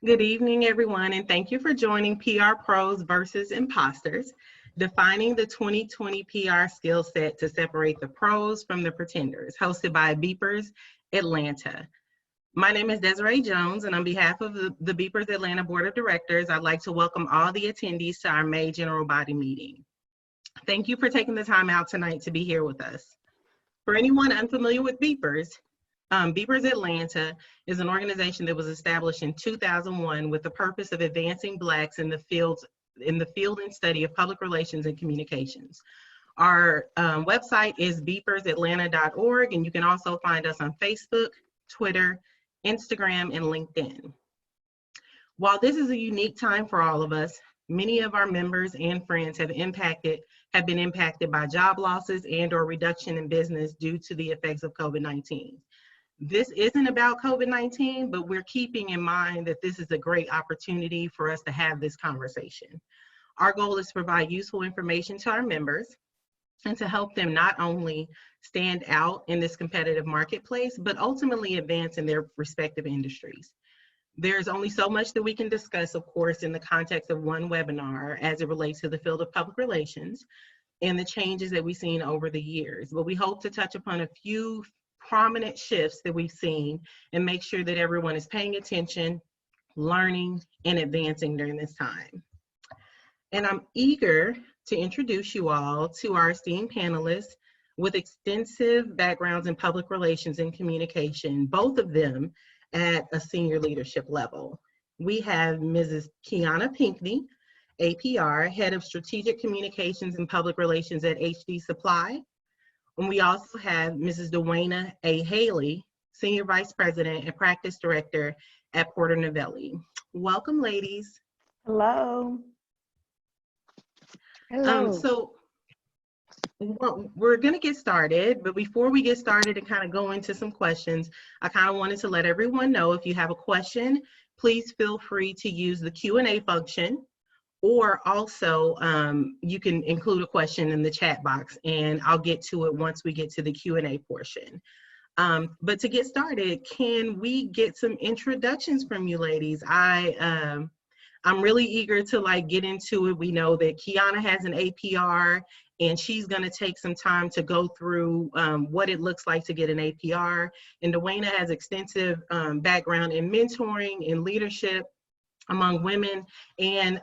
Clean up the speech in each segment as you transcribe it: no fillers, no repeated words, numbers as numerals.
Good evening, everyone, and thank you for joining PR Pros versus Imposters, defining the 2020 PR skill set to separate the pros from the pretenders, hosted by BPRS Atlanta. My name is Desiree Jones, and on behalf of the BPRS Atlanta Board of Directors, I'd like to welcome all the attendees to our May General Body meeting. Thank you for taking the time out tonight to be here with us. For anyone unfamiliar with BPRS, BPRS Atlanta is an organization that was established in 2001 with the purpose of advancing Blacks in the field and study of public relations and communications. Our website is bprsatlanta.org, and you can also find us on Facebook, Twitter, Instagram, and LinkedIn. While this is a unique time for all of us, many of our members and friends have been impacted by job losses and/or reduction in business due to the effects of COVID-19. This isn't about COVID-19, but we're keeping in mind that this is a great opportunity for us to have this conversation. Our goal is to provide useful information to our members and to help them not only stand out in this competitive marketplace, but ultimately advance in their respective industries. There's only so much that we can discuss, of course, in the context of one webinar as it relates to the field of public relations and the changes that we've seen over the years. But we hope to touch upon a few prominent shifts that we've seen and make sure that everyone is paying attention, learning, and advancing during this time. And I'm eager to introduce you all to our esteemed panelists with extensive backgrounds in public relations and communication, both of them at a senior leadership level. We have Mrs. Quiana Pinckey, APR, Head of Strategic Communications and Public Relations at HD Supply. And we also have Mrs. Dwayna Haley, Senior Vice President and Practice Director at Porter Novelli. Welcome, ladies. Hello. Hello. So we're going to get started, but before we get started and kind of go into some questions, I kind of wanted to let everyone know if you have a question, please feel free to use the Q&A function. Or also, you can include a question in the chat box, and I'll get to it once we get to the Q&A portion. But to get started, can we get some introductions from you ladies? I'm really eager to get into it. We know that Quiana has an APR, and she's going to take some time to go through what it looks like to get an APR. And Dwayna has extensive background in mentoring and leadership among women and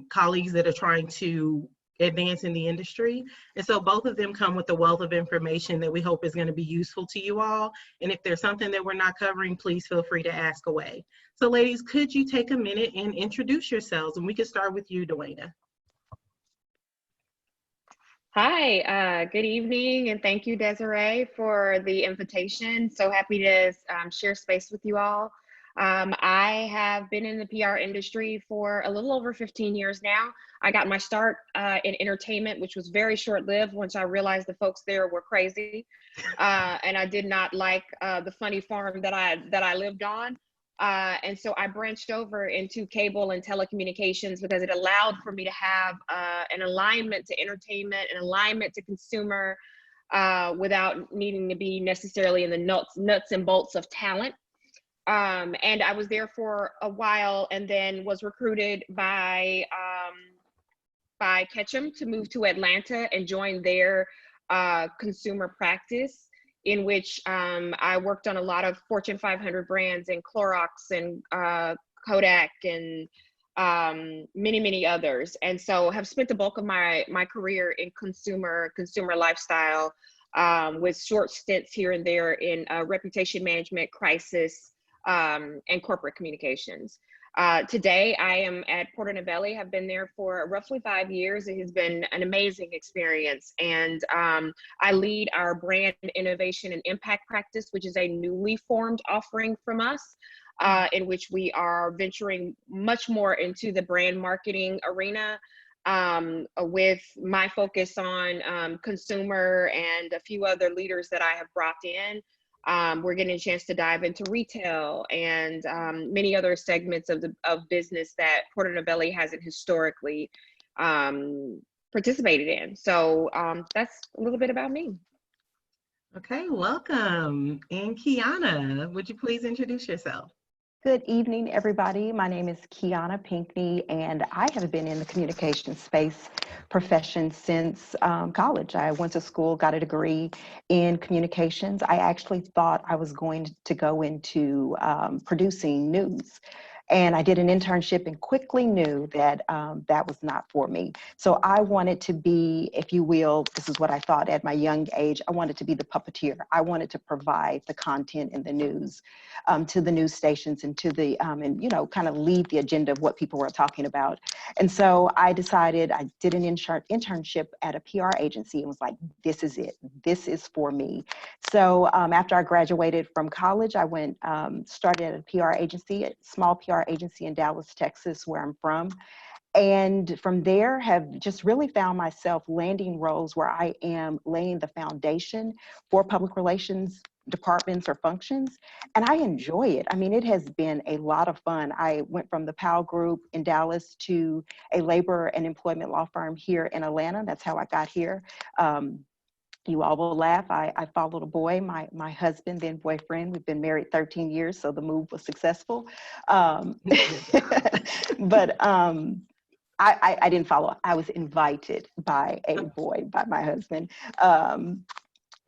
colleagues that are trying to advance in the industry. And so both of them come with a wealth of information that we hope is going to be useful to you all. And if there's something that we're not covering, please feel free to ask away. So ladies, could you take a minute and introduce yourselves? And we can start with you, Dwayna. Hi, good evening, and thank you, Desiree, for the invitation. So happy to share space with you all. I have been in the PR industry for a little over 15 years now. I got my start in entertainment, which was very short-lived once I realized the folks there were crazy, and I did not like the funny farm that I lived on. And so I branched over into cable and telecommunications because it allowed for me to have an alignment to entertainment, an alignment to consumer, without needing to be necessarily in the nuts and bolts of talent. And I was there for a while, and then was recruited by Ketchum to move to Atlanta and join their consumer practice, in which I worked on a lot of Fortune 500 brands and Clorox and Kodak and many others. And so have spent the bulk of my career in consumer lifestyle, with short stints here and there in reputation management, crisis, and corporate communications. Today, I am at Porter Novelli, have been there for roughly 5 years. It has been an amazing experience. And I lead our brand innovation and impact practice, which is a newly formed offering from us, in which we are venturing much more into the brand marketing arena, with my focus on consumer and a few other leaders that I have brought in. We're getting a chance to dive into retail and many other segments of business that Porter Novelli hasn't historically participated in. So that's a little bit about me. Okay, welcome. And Quiana, would you please introduce yourself? Good evening, everybody. My name is Quiana Pinckey, and I have been in the communication space profession since college. I went to school, got a degree in communications. I actually thought I was going to go into producing news. And I did an internship and quickly knew that that was not for me. So I wanted to be, if you will, this is what I thought at my young age, I wanted to be the puppeteer. I wanted to provide the content and the news to the news stations and to the, and you know, kind of lead the agenda of what people were talking about. And so I decided, I did an internship at a PR agency and was like, this is it. This is for me. So after I graduated from college, I went, started at a PR agency, a small PR agency in Dallas, Texas, where I'm from. And from there have just really found myself landing roles where I am laying the foundation for public relations departments or functions. And I enjoy it. I mean, it has been a lot of fun. I went from the Powell Group in Dallas to a labor and employment law firm here in Atlanta. That's how I got here. You all will laugh. I followed a boy, my husband, then boyfriend. We've been married 13 years, so the move was successful. But I didn't follow. I was invited by a boy, by my husband.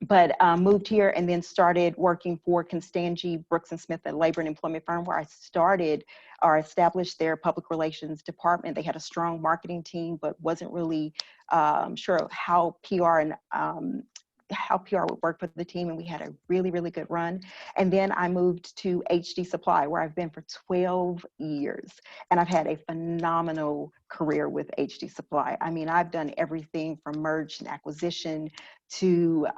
But moved here and then started working for Constangy, Brooks and Smith, a labor and employment firm, where I started or established their public relations department. They had a strong marketing team, but wasn't really sure how PR and how PR would work for the team, and we had a really, really good run. And then I moved to HD Supply, where I've been for 12 years, and I've had a phenomenal career with HD Supply. I mean, I've done everything from merge and acquisition to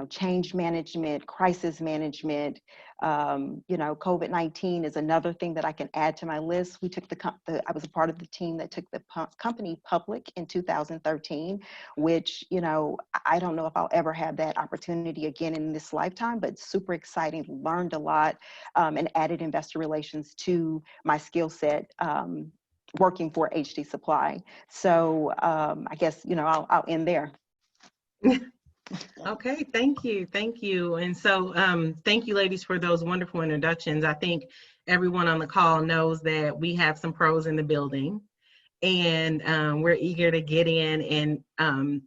change management, crisis management. COVID-19 is another thing that I can add to my list. We took I was a part of the team that took the company public in 2013, which, I don't know if I'll ever have that opportunity again in this lifetime, but super exciting, learned a lot, and added investor relations to my skill set, working for HD Supply. So I guess, I'll end there. Okay, thank you. Thank you. And so thank you, ladies, for those wonderful introductions. I think everyone on the call knows that we have some pros in the building, and we're eager to get in and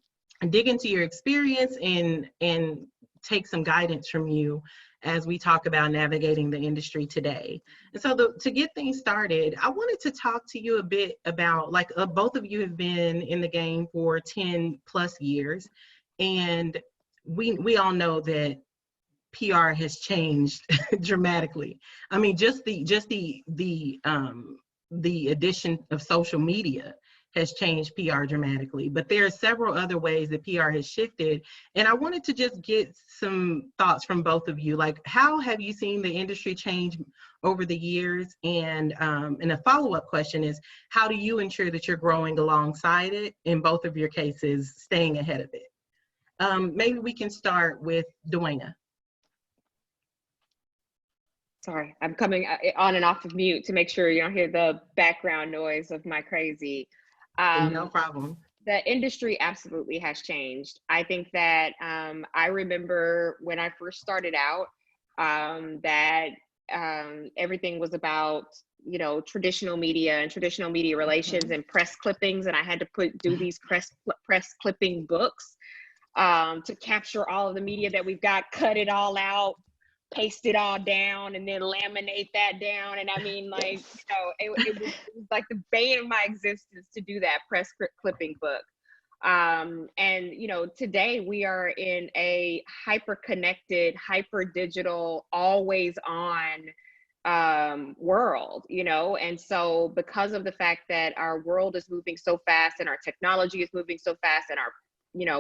dig into your experience and take some guidance from you as we talk about navigating the industry today. And so to get things started, I wanted to talk to you a bit about, both of you have been in the game for 10 plus years. And we all know that PR has changed dramatically. I mean, just the addition of social media has changed PR dramatically, but there are several other ways that PR has shifted. And I wanted to just get some thoughts from both of you. Like, how have you seen the industry change over the years? And a follow-up question is, how do you ensure that you're growing alongside it, in both of your cases, staying ahead of it? Maybe we can start with Dwayna. Sorry, I'm coming on and off of mute to make sure you don't hear the background noise of my crazy. No problem. The industry absolutely has changed. I think that I remember when I first started out that everything was about, traditional media and traditional media relations and press clippings, and I had to do these press clipping books to capture all of the media that we've got, cut it all out, paste it all down, and then laminate that down. And I mean, it was like the bane of my existence to do that press clipping book. And today we are in a hyper connected, hyper digital, always on world, and so because of the fact that our world is moving so fast and our technology is moving so fast and our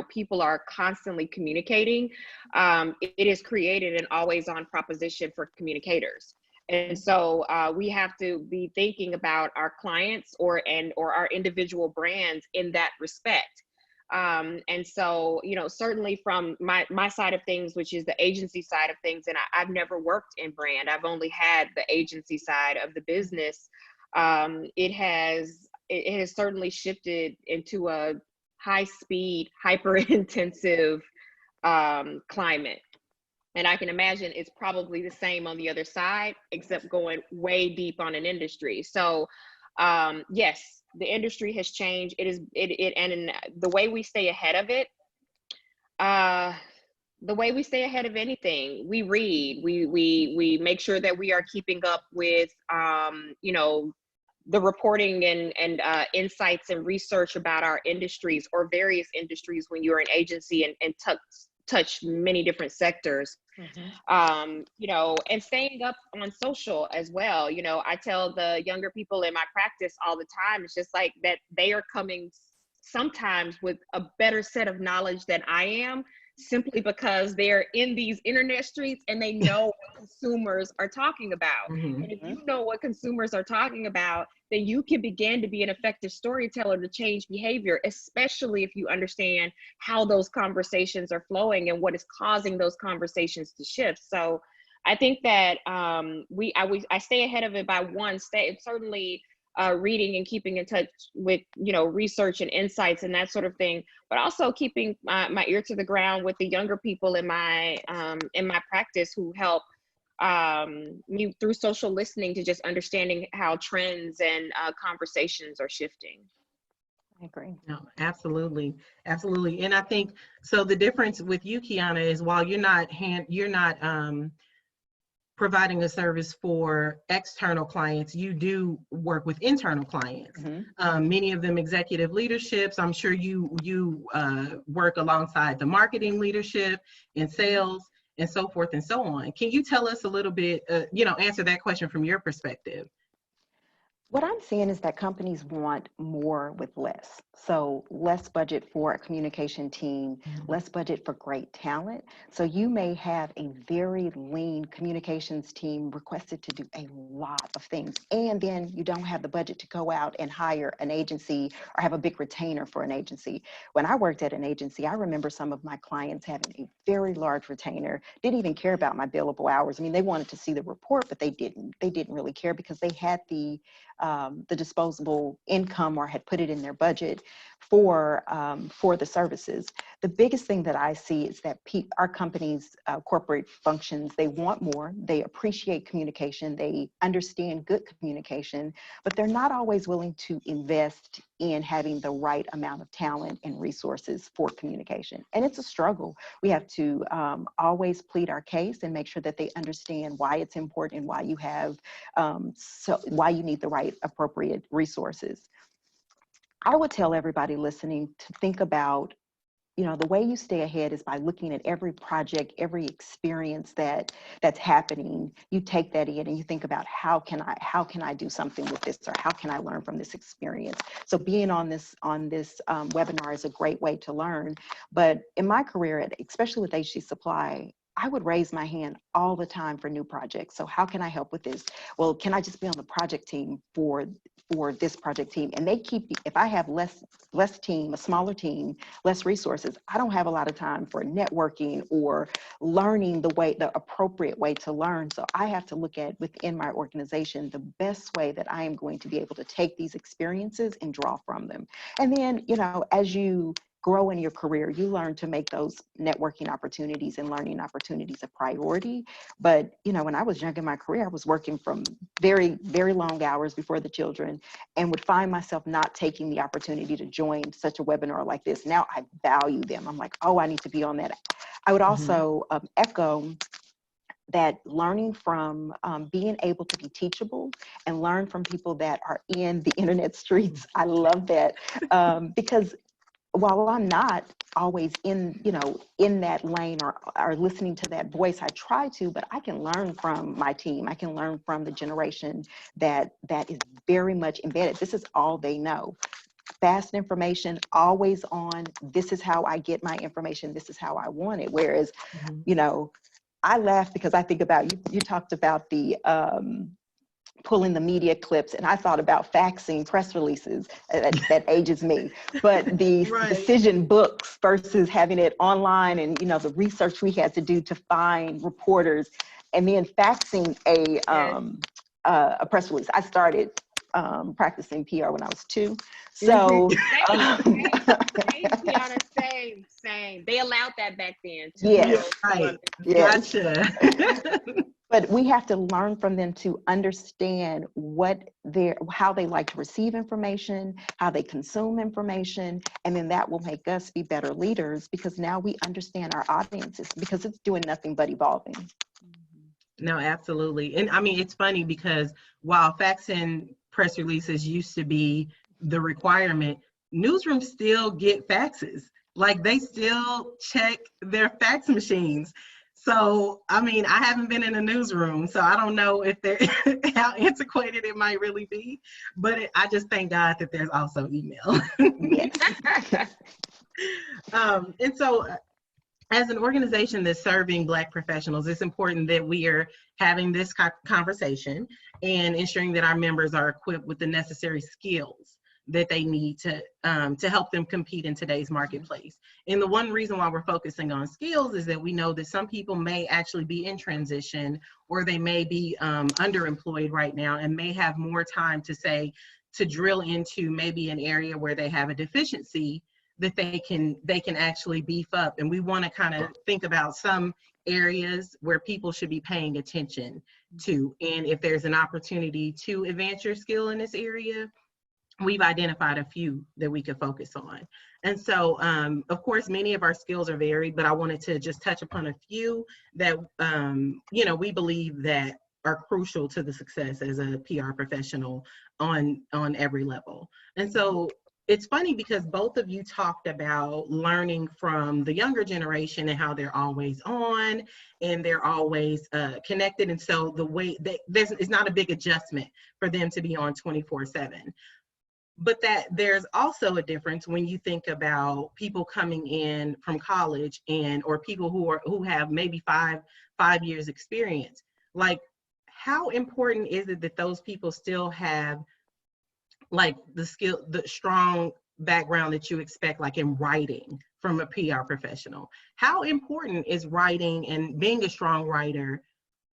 people are constantly communicating, it has created an always on proposition for communicators. And so we have to be thinking about our clients or our individual brands in that respect. And so, certainly from my side of things, which is the agency side of things, and I've never worked in brand, I've only had the agency side of the business. It has certainly shifted into a high speed, hyper intensive climate. And I can imagine it's probably the same on the other side, except going way deep on an industry. So yes, the industry has changed. And the way we stay ahead of it, the way we stay ahead of anything, we read, we make sure that we are keeping up with, you know, the reporting and insights and research about our industries or various industries when you're an agency and touch many different sectors. You know, and staying up on social as well. You know, I tell the younger people in my practice all the time, it's just like that they are coming sometimes with a better set of knowledge than I am, simply because they're in these internet streets and they know what consumers are talking about. And if you know what consumers are talking about, then you can begin to be an effective storyteller to change behavior, especially if you understand how those conversations are flowing and what is causing those conversations to shift. So I think that I stay ahead of it by certainly reading and keeping in touch with, you know, research and insights and that sort of thing, but also keeping my ear to the ground with the younger people in my practice who help me through social listening to just understanding how trends and conversations are shifting. I agree. No, absolutely. Absolutely. And I think, so the difference with you, Quiana, is while you're not providing a service for external clients, you do work with internal clients. Many of them executive leaderships. I'm sure you work alongside the marketing leadership and sales and so forth and so on. Can you tell us a little bit, you know, answer that question from your perspective? What I'm seeing is that companies want more with less. So less budget for a communication team, less budget for great talent. So you may have a very lean communications team requested to do a lot of things. And then you don't have the budget to go out and hire an agency or have a big retainer for an agency. When I worked at an agency, I remember some of my clients having a very large retainer, didn't even care about my billable hours. I mean, they wanted to see the report, but they didn't really care because they had the disposable income or had put it in their budget for the services. The biggest thing that I see is that our companies, corporate functions, they want more, they appreciate communication, they understand good communication, but they're not always willing to invest in having the right amount of talent and resources for communication. And it's a struggle. We have to always plead our case and make sure that they understand why it's important and why you have, why you need the right appropriate resources. I would tell everybody listening to think about, you know, the way you stay ahead is by looking at every project, every experience that's happening. You take that in and you think about how can I do something with this, or how can I learn from this experience? So being on this webinar is a great way to learn. But in my career, especially with HC Supply, I would raise my hand all the time for new projects. So how can I help with this? Well, can I just be on the project team for this project team? And if I have less team, a smaller team, less resources, I don't have a lot of time for networking or learning the appropriate way to learn. So I have to look at within my organization, the best way that I am going to be able to take these experiences and draw from them. And then, you know, as you grow in your career, you learn to make those networking opportunities and learning opportunities a priority. But, you know, when I was young in my career, I was working from very, very long hours before the children and would find myself not taking the opportunity to join such a webinar like this. Now I value them. I'm like, oh, I need to be on that. I would also echo that learning from being able to be teachable and learn from people that are in the internet streets. I love that because while I'm not always in that lane or listening to that voice, I try to, but I can learn from my team. I can learn from the generation that is very much embedded. This is all they know. Fast information, always on. This is how I get my information. This is how I want it. Whereas, you know, I laugh because I think about, you talked about the, pulling the media clips, and I thought about faxing press releases. That ages me. But the decision books versus having it online, and, you know, the research we had to do to find reporters, and then faxing a press release. I started practicing PR when I was 2. So Same, Quiana, same. they allowed that back then. Yes. Right. Yes. Gotcha. But we have to learn from them to understand how they like to receive information, how they consume information, and then that will make us be better leaders because now we understand our audiences because it's doing nothing but evolving. No, absolutely. And I mean, it's funny because while fax and press releases used to be the requirement, newsrooms still get faxes. Like they still check their fax machines. So, I mean, I haven't been in a newsroom, so I don't know if they're how antiquated it might really be. But I just thank God that there's also email. Yes. And so, as an organization that's serving Black professionals, it's important that we are having this conversation and ensuring that our members are equipped with the necessary skills that they need to help them compete in today's marketplace. And the one reason why we're focusing on skills is that we know that some people may actually be in transition or they may be underemployed right now and may have more time to drill into maybe an area where they have a deficiency that they can actually beef up. And we want to kind of think about some areas where people should be paying attention to. And if there's an opportunity to advance your skill in this area, we've identified a few that we could focus on. And so, of course, many of our skills are varied, but I wanted to just touch upon a few that, we believe that are crucial to the success as a PR professional on every level. And so it's funny because both of you talked about learning from the younger generation and how they're always on and they're always connected. And so the way that it's not a big adjustment for them to be on 24/7. But that there's also a difference when you think about people coming in from college or people who have maybe five years experience. Like, how important is it that those people still have like the strong background that you expect, like in writing from a PR professional? How important is writing and being a strong writer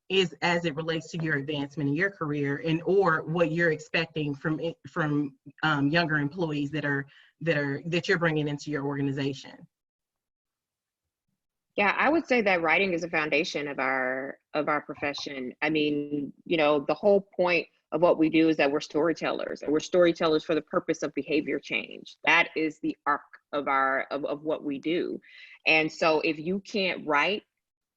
is as it relates to your advancement in your career or what you're expecting from younger employees that you're bringing into your organization? Yeah, I would say that writing is a foundation of our profession. I mean, the whole point of what we do is that we're storytellers, and we're storytellers for the purpose of behavior change. That is the arc of what we do. And so if you can't write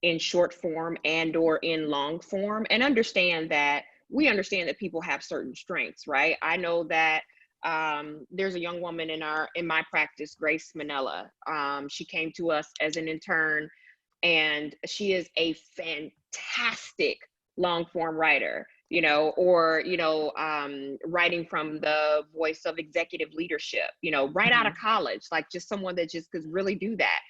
in short form and or in long form, and we understand that people have certain strengths, right? I know that there's a young woman in my practice, Grace Manella. She came to us as an intern, and she is a fantastic long form writer, writing from the voice of executive leadership, right out of college, like just someone that just could really do that.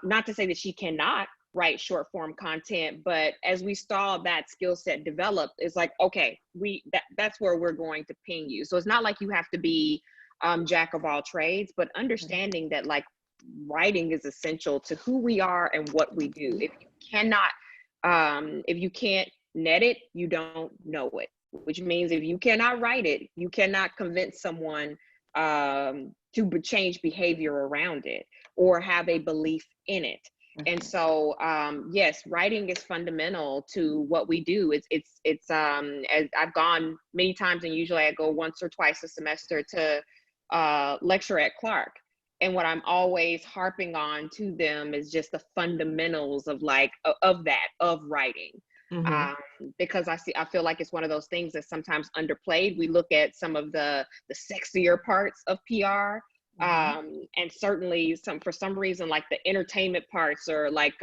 Not to say that she cannot write short form content, but as we saw that skill set develop, it's like, okay, that's where we're going to ping you. So it's not like you have to be jack of all trades, but understanding that like writing is essential to who we are and what we do. If you can't net it, you don't know it, which means if you cannot write it, you cannot convince someone to change behavior around it or have a belief in it. And so, yes, writing is fundamental to what we do. It's as I've gone many times, and usually I go once or twice a semester to lecture at Clark. And what I'm always harping on to them is just the fundamentals of writing. Because I feel like it's one of those things that's sometimes underplayed. We look at some of the sexier parts of PR. And certainly for some reason, like the entertainment parts or like,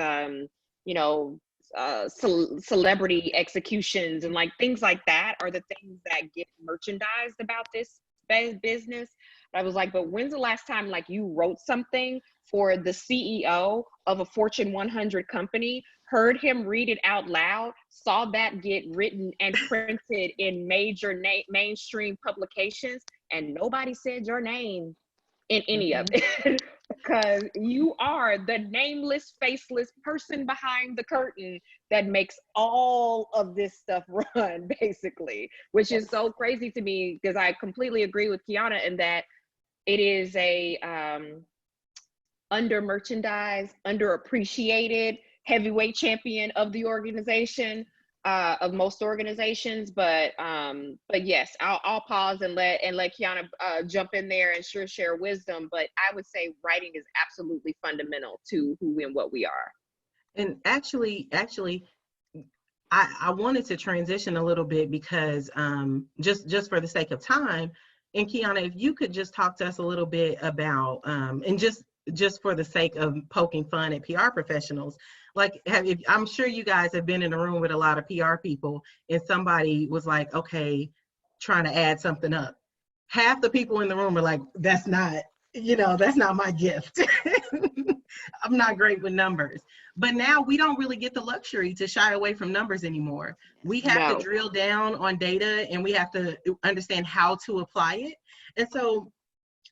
celebrity executions and like things like that are the things that get merchandised about this business. I was like, but when's the last time like you wrote something for the CEO of a Fortune 100 company, heard him read it out loud, saw that get written and printed in major mainstream publications, and nobody said your name in any of it? Because you are the nameless, faceless person behind the curtain that makes all of this stuff run, basically, which is so crazy to me, because I completely agree with Quiana in that it is a under merchandised, underappreciated heavyweight champion of the organization, of most organizations. But yes, I'll pause and let Quiana jump in there and share wisdom. But I would say writing is absolutely fundamental to who and what we are. And actually, I wanted to transition a little bit because just for the sake of time, and Quiana, if you could just talk to us a little bit about, and just for the sake of poking fun at PR professionals, like I'm sure you guys have been in a room with a lot of PR people and somebody was like, okay, trying to add something up. Half the people in the room are like, that's not my gift. I'm not great with numbers. But now we don't really get the luxury to shy away from numbers anymore. We have to drill down on data and we have to understand how to apply it. And so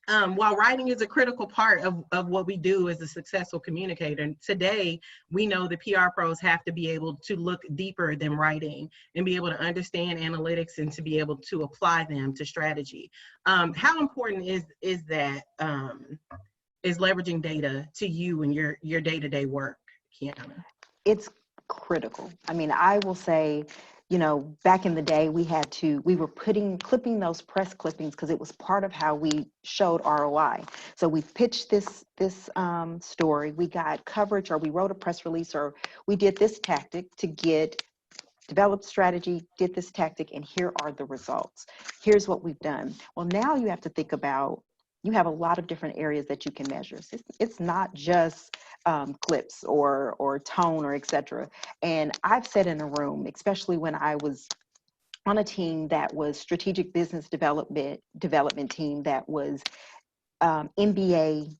while writing is a critical part of what we do as a successful communicator, today we know the PR pros have to be able to look deeper than writing and be able to understand analytics and to be able to apply them to strategy. How important is that, is leveraging data to you and your day-to-day work, Quiana? It's critical. I mean, I will say, back in the day, we were clipping those press clippings because it was part of how we showed ROI. So we pitched this story, we got coverage, or we wrote a press release, or we did this tactic to develop strategy, did this tactic, and here are the results. Here's what we've done. Well, now you have to think about, you have a lot of different areas that you can measure. It's not just clips or tone or et cetera. And I've said in a room, especially when I was on a team that was strategic business development team that was MBA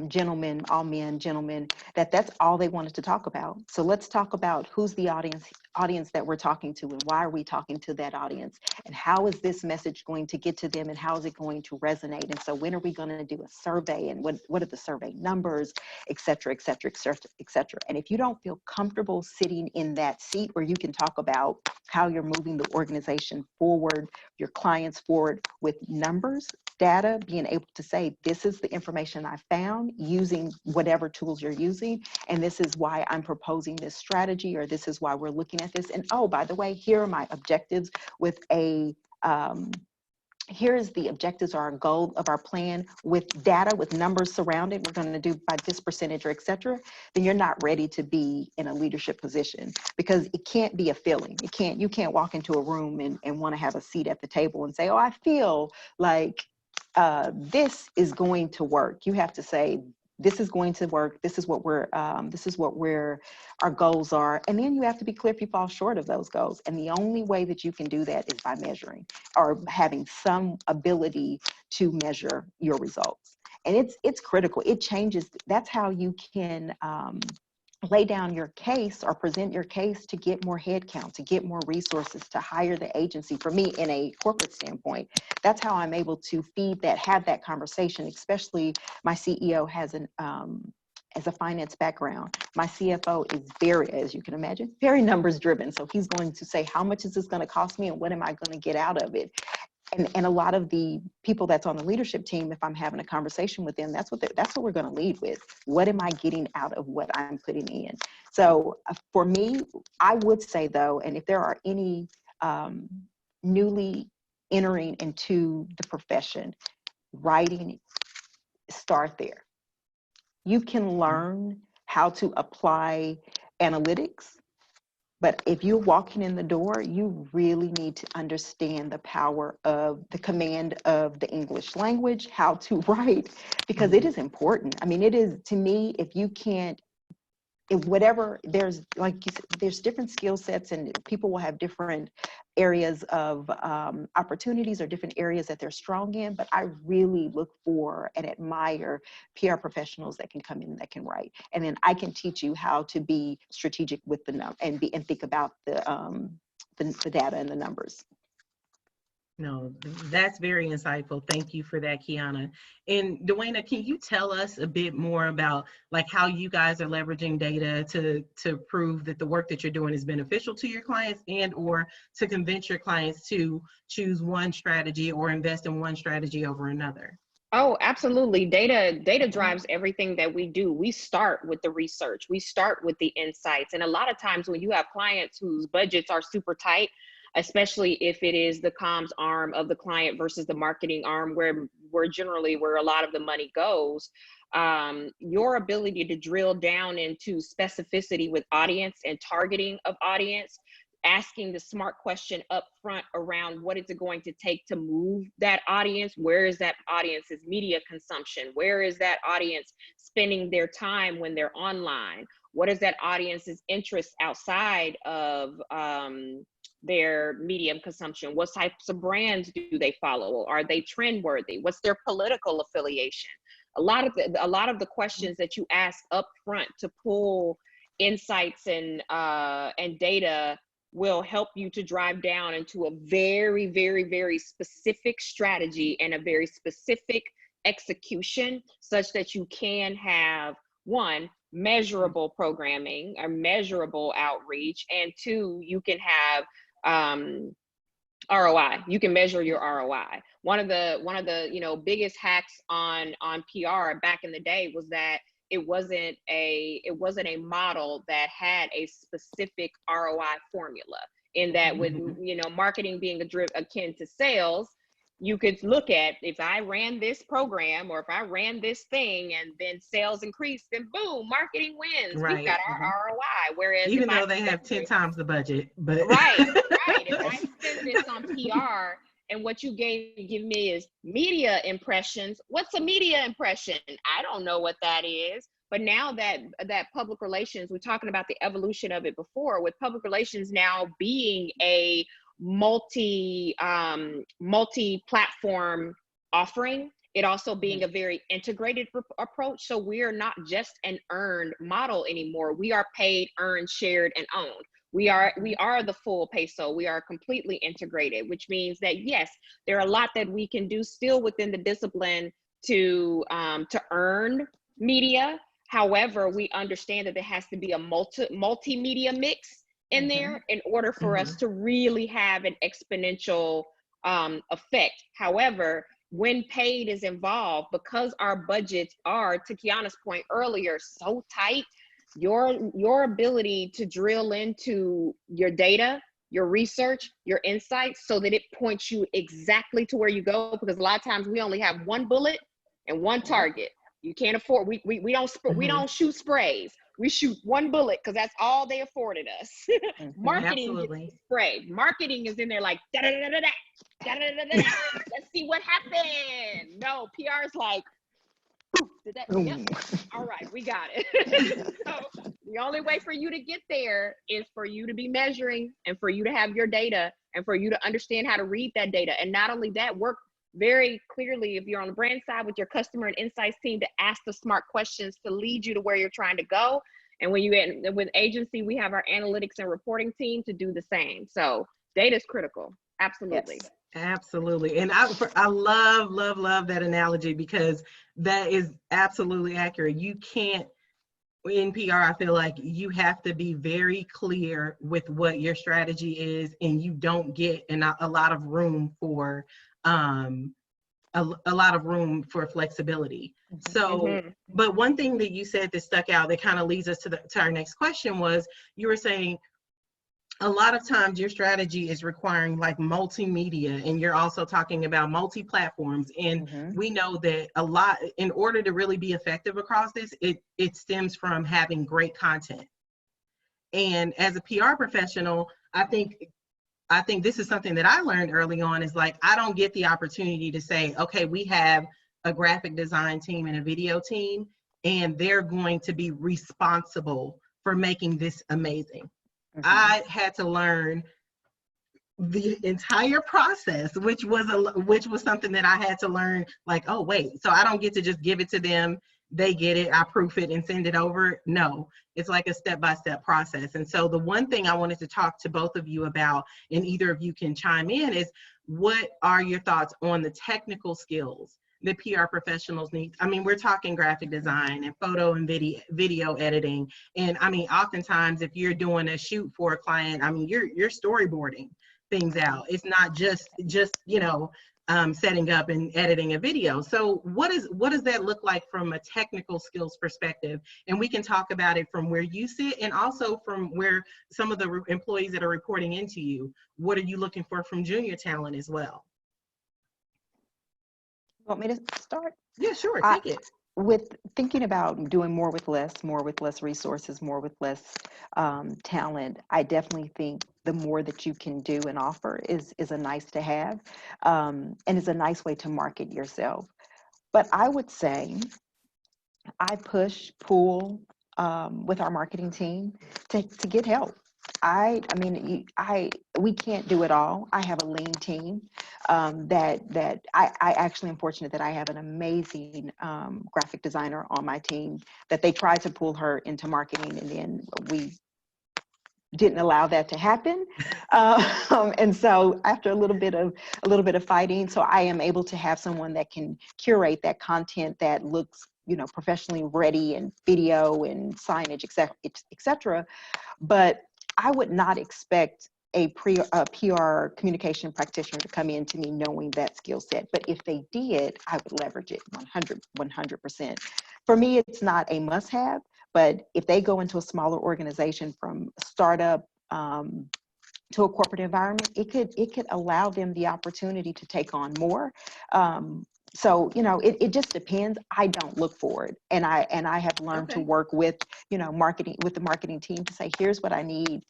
gentlemen, all men, gentlemen, that's all they wanted to talk about. So let's talk about who's the audience that we're talking to and why are we talking to that audience and how is this message going to get to them and how is it going to resonate? And so when are we going to do a survey and what are the survey numbers, et cetera, et cetera, et cetera, et cetera. And if you don't feel comfortable sitting in that seat where you can talk about how you're moving the organization forward, your clients forward with numbers, data, being able to say, this is the information I found using whatever tools you're using, and this is why I'm proposing this strategy, or this is why we're looking at this. And oh, by the way, here are my objectives with here's the objectives or our goal of our plan with data, with numbers surrounded, we're going to do by this percentage or et cetera, then you're not ready to be in a leadership position because it can't be a feeling. You can't walk into a room and want to have a seat at the table and say, oh, I feel like this is going to work. You have to say, this is going to work. This is what our goals are. And then you have to be clear if you fall short of those goals. And the only way that you can do that is by measuring or having some ability to measure your results. And it's critical. It changes. That's how you can lay down your case or present your case to get more headcount, to get more resources, to hire the agency. For me, in a corporate standpoint, that's how I'm able to have that conversation, especially my CEO has as a finance background. My CFO is very, as you can imagine, very numbers driven. So he's going to say, how much is this going to cost me and what am I going to get out of it? And a lot of the people that's on the leadership team, if I'm having a conversation with them, that's what we're going to lead with. What am I getting out of what I'm putting in? So for me, I would say though, and if there are any newly entering into the profession, writing, start there. You can learn how to apply analytics. But if you're walking in the door, you really need to understand the power of the command of the English language, how to write, because it is important. I mean, it is, to me, if you can't, there's, like you said, there's different skill sets and people will have different areas of opportunities or different areas that they're strong in, but I really look for and admire PR professionals that can come in that can write. And then I can teach you how to be strategic with the and think about the data and the numbers. No, that's very insightful. Thank you for that, Quiana. And Dwayna, can you tell us a bit more about like how you guys are leveraging data to prove that the work that you're doing is beneficial to your clients and or to convince your clients to choose one strategy or invest in one strategy over another? Oh, absolutely. Data drives everything that we do. We start with the research. We start with the insights. And a lot of times when you have clients whose budgets are super tight, especially if it is the comms arm of the client versus the marketing arm, where generally where a lot of the money goes, your ability to drill down into specificity with audience and targeting of audience, asking the smart question up front around what is it going to take to move that audience? Where is that audience's media consumption? Where is that audience spending their time when they're online? What is that audience's interest outside of their medium consumption? What types of brands do they follow? Are they trend worthy? What's their political affiliation? A lot of the questions that you ask up front to pull insights and data will help you to drive down into a very, very, very specific strategy and a very specific execution, such that you can have, one, measurable programming or measurable outreach, and two, you can have ROI. You can measure your ROI. One of the biggest hacks on PR back in the day was that it wasn't a model that had a specific ROI formula, in that with marketing being akin to sales, you could look at, if I ran this program or if I ran this thing and then sales increased, then boom, marketing wins. Right. We've got our ROI. Whereas even though they have 10 times the budget, but right. If I spend this on PR and what you give me is media impressions, what's a media impression? I don't know what that is. But now that public relations, we're talking about the evolution of it before, with public relations now being a multi-platform offering, it also being a very integrated approach. So we are not just an earned model anymore. We are paid, earned, shared, and owned. We are the full peso. We are completely integrated, which means that yes, there are a lot that we can do still within the discipline to earn media. However, we understand that there has to be a multimedia mix in there in order for us to really have an exponential effect. However, when paid is involved, because our budgets are, to Quiana's point earlier, so tight, your ability to drill into your data, your research, your insights, so that it points you exactly to where you go, because a lot of times we only have one bullet and one target. You can't afford, we don't shoot sprays. We shoot one bullet because that's all they afforded us. Marketing gets sprayed. Marketing is in there like da da da da da da da da. Let's see what happened. No, PR is like, did that? Yep. All right, we got it. So the only way for you to get there is for you to be measuring, and for you to have your data, and for you to understand how to read that data. And not only that, work very clearly, if you're on the brand side, with your customer and insights team, to ask the smart questions to lead you to where you're trying to go. And when you get with agency, we have our analytics and reporting team to do the same. So data is critical. Absolutely. Yes, absolutely. And I love that analogy, because that is absolutely accurate. You can't, in PR, I feel like you have to be very clear with what your strategy is, and you don't get a lot of room for flexibility. So, but one thing that you said that stuck out that kind of leads us to our next question was, you were saying a lot of times your strategy is requiring like multimedia, and you're also talking about multi-platforms. And we know that a lot, in order to really be effective across this, it stems from having great content. And as a PR professional, I think this is something that I learned early on, is like, I don't get the opportunity to say, okay, we have a graphic design team and a video team, and they're going to be responsible for making this amazing. I had to learn the entire process, which was something that I had to learn, like, oh wait, so I don't get to just give it to them, they get it, I proof it and send it over. No, it's like a step-by-step process. And so the one thing I wanted to talk to both of you about, and either of you can chime in, is what are your thoughts on the technical skills that PR professionals need? I mean, we're talking graphic design and photo and video editing. And I mean, oftentimes if you're doing a shoot for a client, I mean, you're storyboarding things out. It's not just setting up and editing a video. So what does that look like from a technical skills perspective? And we can talk about it from where you sit and also from where some of the employees that are reporting into you. What are you looking for from junior talent as well? Want me to start? Yeah, sure, take it. With thinking about doing more with less resources, more with less talent, I definitely think the more that you can do and offer is a nice to have, and is a nice way to market yourself. But I would say I pull with our marketing team to get help. We can't do it all. I have a lean team that I actually am fortunate that I have an amazing graphic designer on my team that they tried to pull her into marketing, and then we didn't allow that to happen. And so after a little bit of fighting, so I am able to have someone that can curate that content that looks, professionally ready, and video and signage, et cetera. But I would not expect a PR communication practitioner to come in to me knowing that skill set. But if they did, I would leverage it 100%. For me, it's not a must-have, but if they go into a smaller organization from startup to a corporate environment, it could allow them the opportunity to take on more. So, it just depends. I don't look for it. And I have learned to work with, marketing, with the marketing team to say, here's what I need.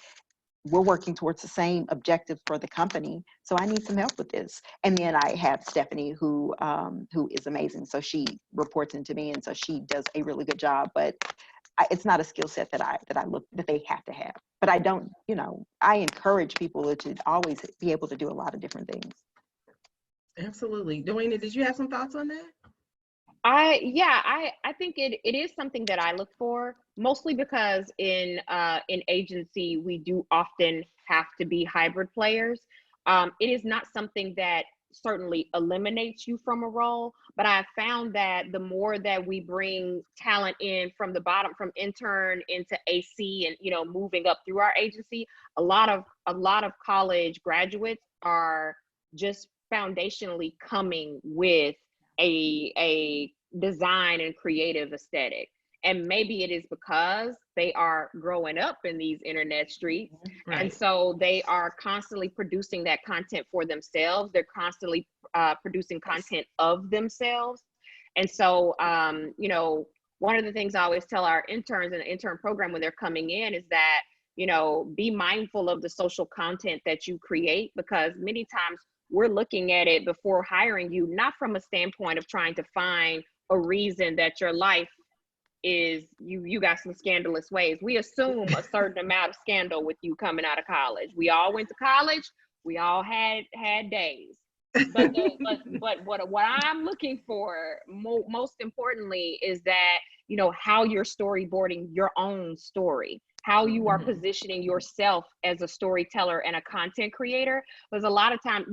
We're working towards the same objective for the company, so I need some help with this. And then I have Stephanie, who is amazing. So she reports into me, and so she does a really good job. But it's not a skill set that they have to have. But I don't, I encourage people to always be able to do a lot of different things. Absolutely. Dwayna, did you have some thoughts on that? I think it is something that I look for, mostly because in agency we do often have to be hybrid players. It is not something that certainly eliminates you from a role, but I found that the more that we bring talent in from the bottom, from intern into AC, and moving up through our agency, a lot of college graduates are just foundationally coming with a design and creative aesthetic. And maybe it is because they are growing up in these internet streets. Right. And so they are constantly producing that content for themselves. They're constantly producing content of themselves. And so, one of the things I always tell our interns in the intern program when they're coming in is that, be mindful of the social content that you create, because many times we're looking at it before hiring you, not from a standpoint of trying to find a reason that your life is you got some scandalous ways. We assume a certain amount of scandal with you coming out of college. We all went to college. We all had days. But what I'm looking for most importantly is that, how you're storyboarding your own story, how you are positioning yourself as a storyteller and a content creator. Because a lot of time,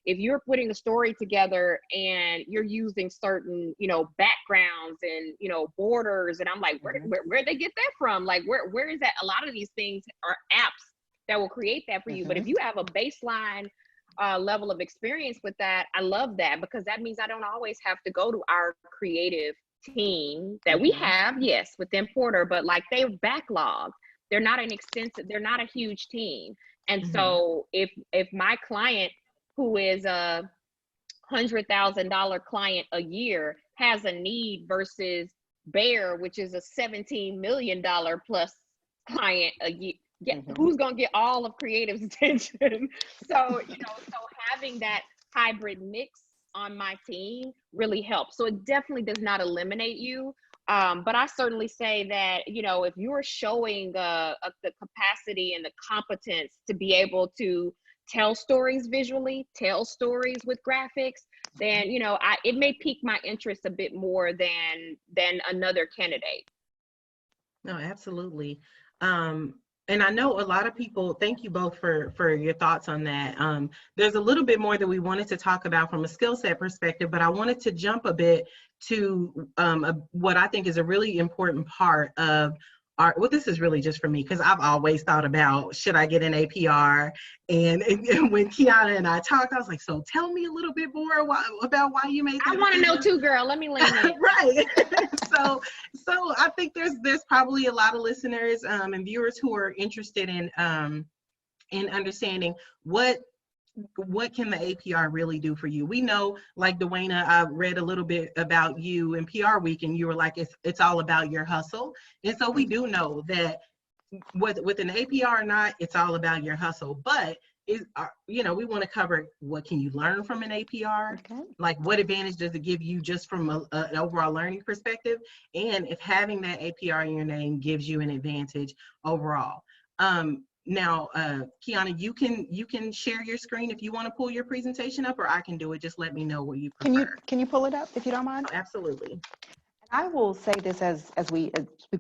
if you're putting a story together and you're using certain, backgrounds and, borders, and I'm like, where'd they get that from? Like, where is that? A lot of these things are apps that will create that for you. But if you have a baseline level of experience with that, I love that, because that means I don't always have to go to our creative team that we have, yes, within Porter, but like they're backlogged. They're not a huge team. And so if my client, who is a $100,000 client a year, has a need versus Bear, which is a $17 million plus client a year, who's going to get all of creative's attention? So, so having that hybrid mix on my team really helps. So it definitely does not eliminate you. But I certainly say that, if you're showing the capacity and the competence to be able to tell stories visually, tell stories with graphics, then, it may pique my interest a bit more than another candidate. No, absolutely. And I know a lot of people, thank you both for your thoughts on that. There's a little bit more that we wanted to talk about from a skill set perspective, but I wanted to jump a bit to what I think is a really important part of well, this is really just for me because I've always thought about, should I get an APR? And when Quiana and I talked, I was like, so tell me a little bit more about why you made that I want to know decision. too, girl. Let me lean in. Right. so I think there's probably a lot of listeners and viewers who are interested in understanding what can the APR really do for you? We know, like Dwayna, I read a little bit about you in PR Week, and you were like, it's all about your hustle. And so we do know that with an APR or not, it's all about your hustle. But we want to cover, what can you learn from an APR? Okay. Like, what advantage does it give you just from an overall learning perspective? And if having that APR in your name gives you an advantage overall. Now, Quiana, you can share your screen if you want to pull your presentation up, or I can do it. Just let me know what you prefer. Can you pull it up if you don't mind? Oh, absolutely. I will say this as we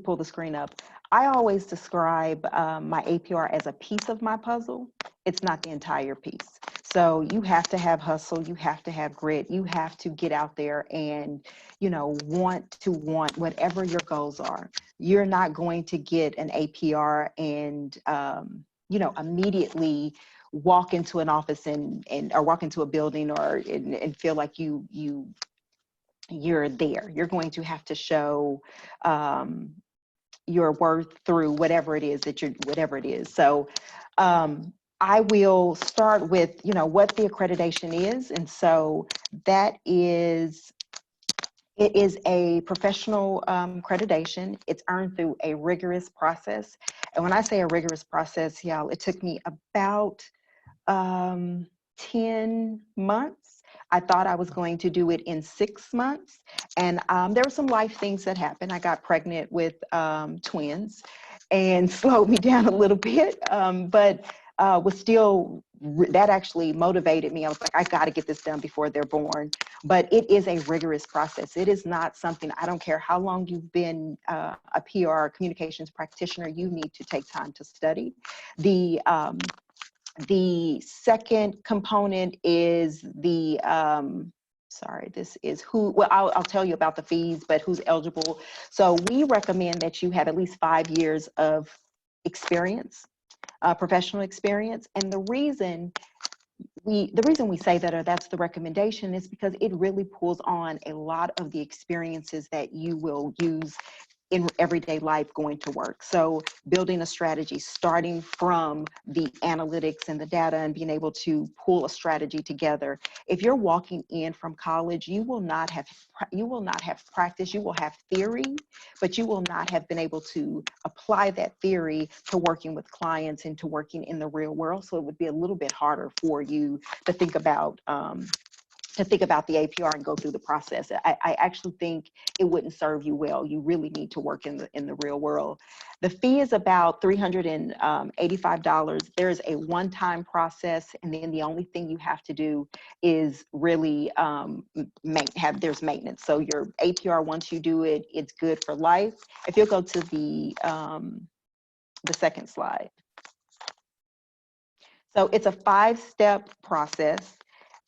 pull the screen up. I always describe my APR as a piece of my puzzle. It's not the entire piece. So you have to have hustle, you have to have grit, you have to get out there and, want whatever your goals are. You're not going to get an APR and, immediately walk into an office or walk into a building and feel like you're there. You're going to have to show your worth through whatever it is. So I will start with, what the accreditation is. And so it is a professional accreditation. It's earned through a rigorous process. And when I say a rigorous process, y'all, it took me about 10 months. I thought I was going to do it in 6 months. And there were some life things that happened. I got pregnant with twins and slowed me down a little bit, but was still, that actually motivated me. I was like, I got to get this done before they're born. But it is a rigorous process. It is not something, I don't care how long you've been a PR communications practitioner, you need to take time to study. The second component is I'll tell you about the fees, but who's eligible. So we recommend that you have at least 5 years of experience, professional experience. And the reason we say that, or that's the recommendation, is because it really pulls on a lot of the experiences that you will use in everyday life going to work. So building a strategy, starting from the analytics and the data and being able to pull a strategy together. If you're walking in from college, you will not have practice. You will have theory, but you will not have been able to apply that theory to working with clients and to working in the real world. So it would be a little bit harder for you to think about the APR and go through the process. I actually think it wouldn't serve you well. You really need to work in the real world. The fee is about $385. There's a one-time process, and then the only thing you have to do is really there's maintenance. So your APR, once you do it, it's good for life. If you'll go to the second slide. So it's a 5-step process.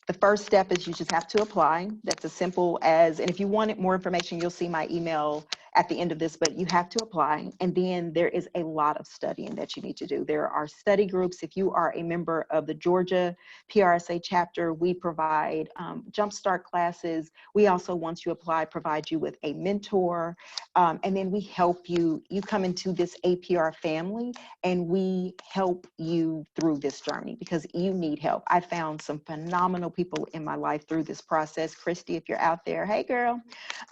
The first step is you just have to apply. That's as simple as, and if you wanted more information, you'll see my email at the end of this, but you have to apply. And then there is a lot of studying that you need to do. There are study groups. If you are a member of the Georgia PRSA chapter, we provide jumpstart classes. We also, once you apply, provide you with a mentor. And then we help you. You come into this APR family, and we help you through this journey because you need help. I found some phenomenal people in my life through this process. Christy, if you're out there, hey girl.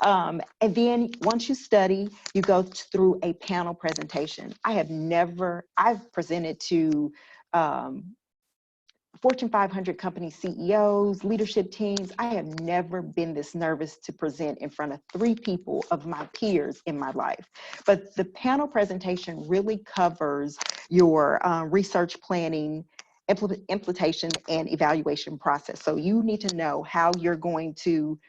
And then once you study, you go through a panel presentation. I've presented to Fortune 500 company CEOs, leadership teams. I have never been this nervous to present in front of 3 people of my peers in my life. But the panel presentation really covers your research planning, implementation, and evaluation process. So you need to know how you're going to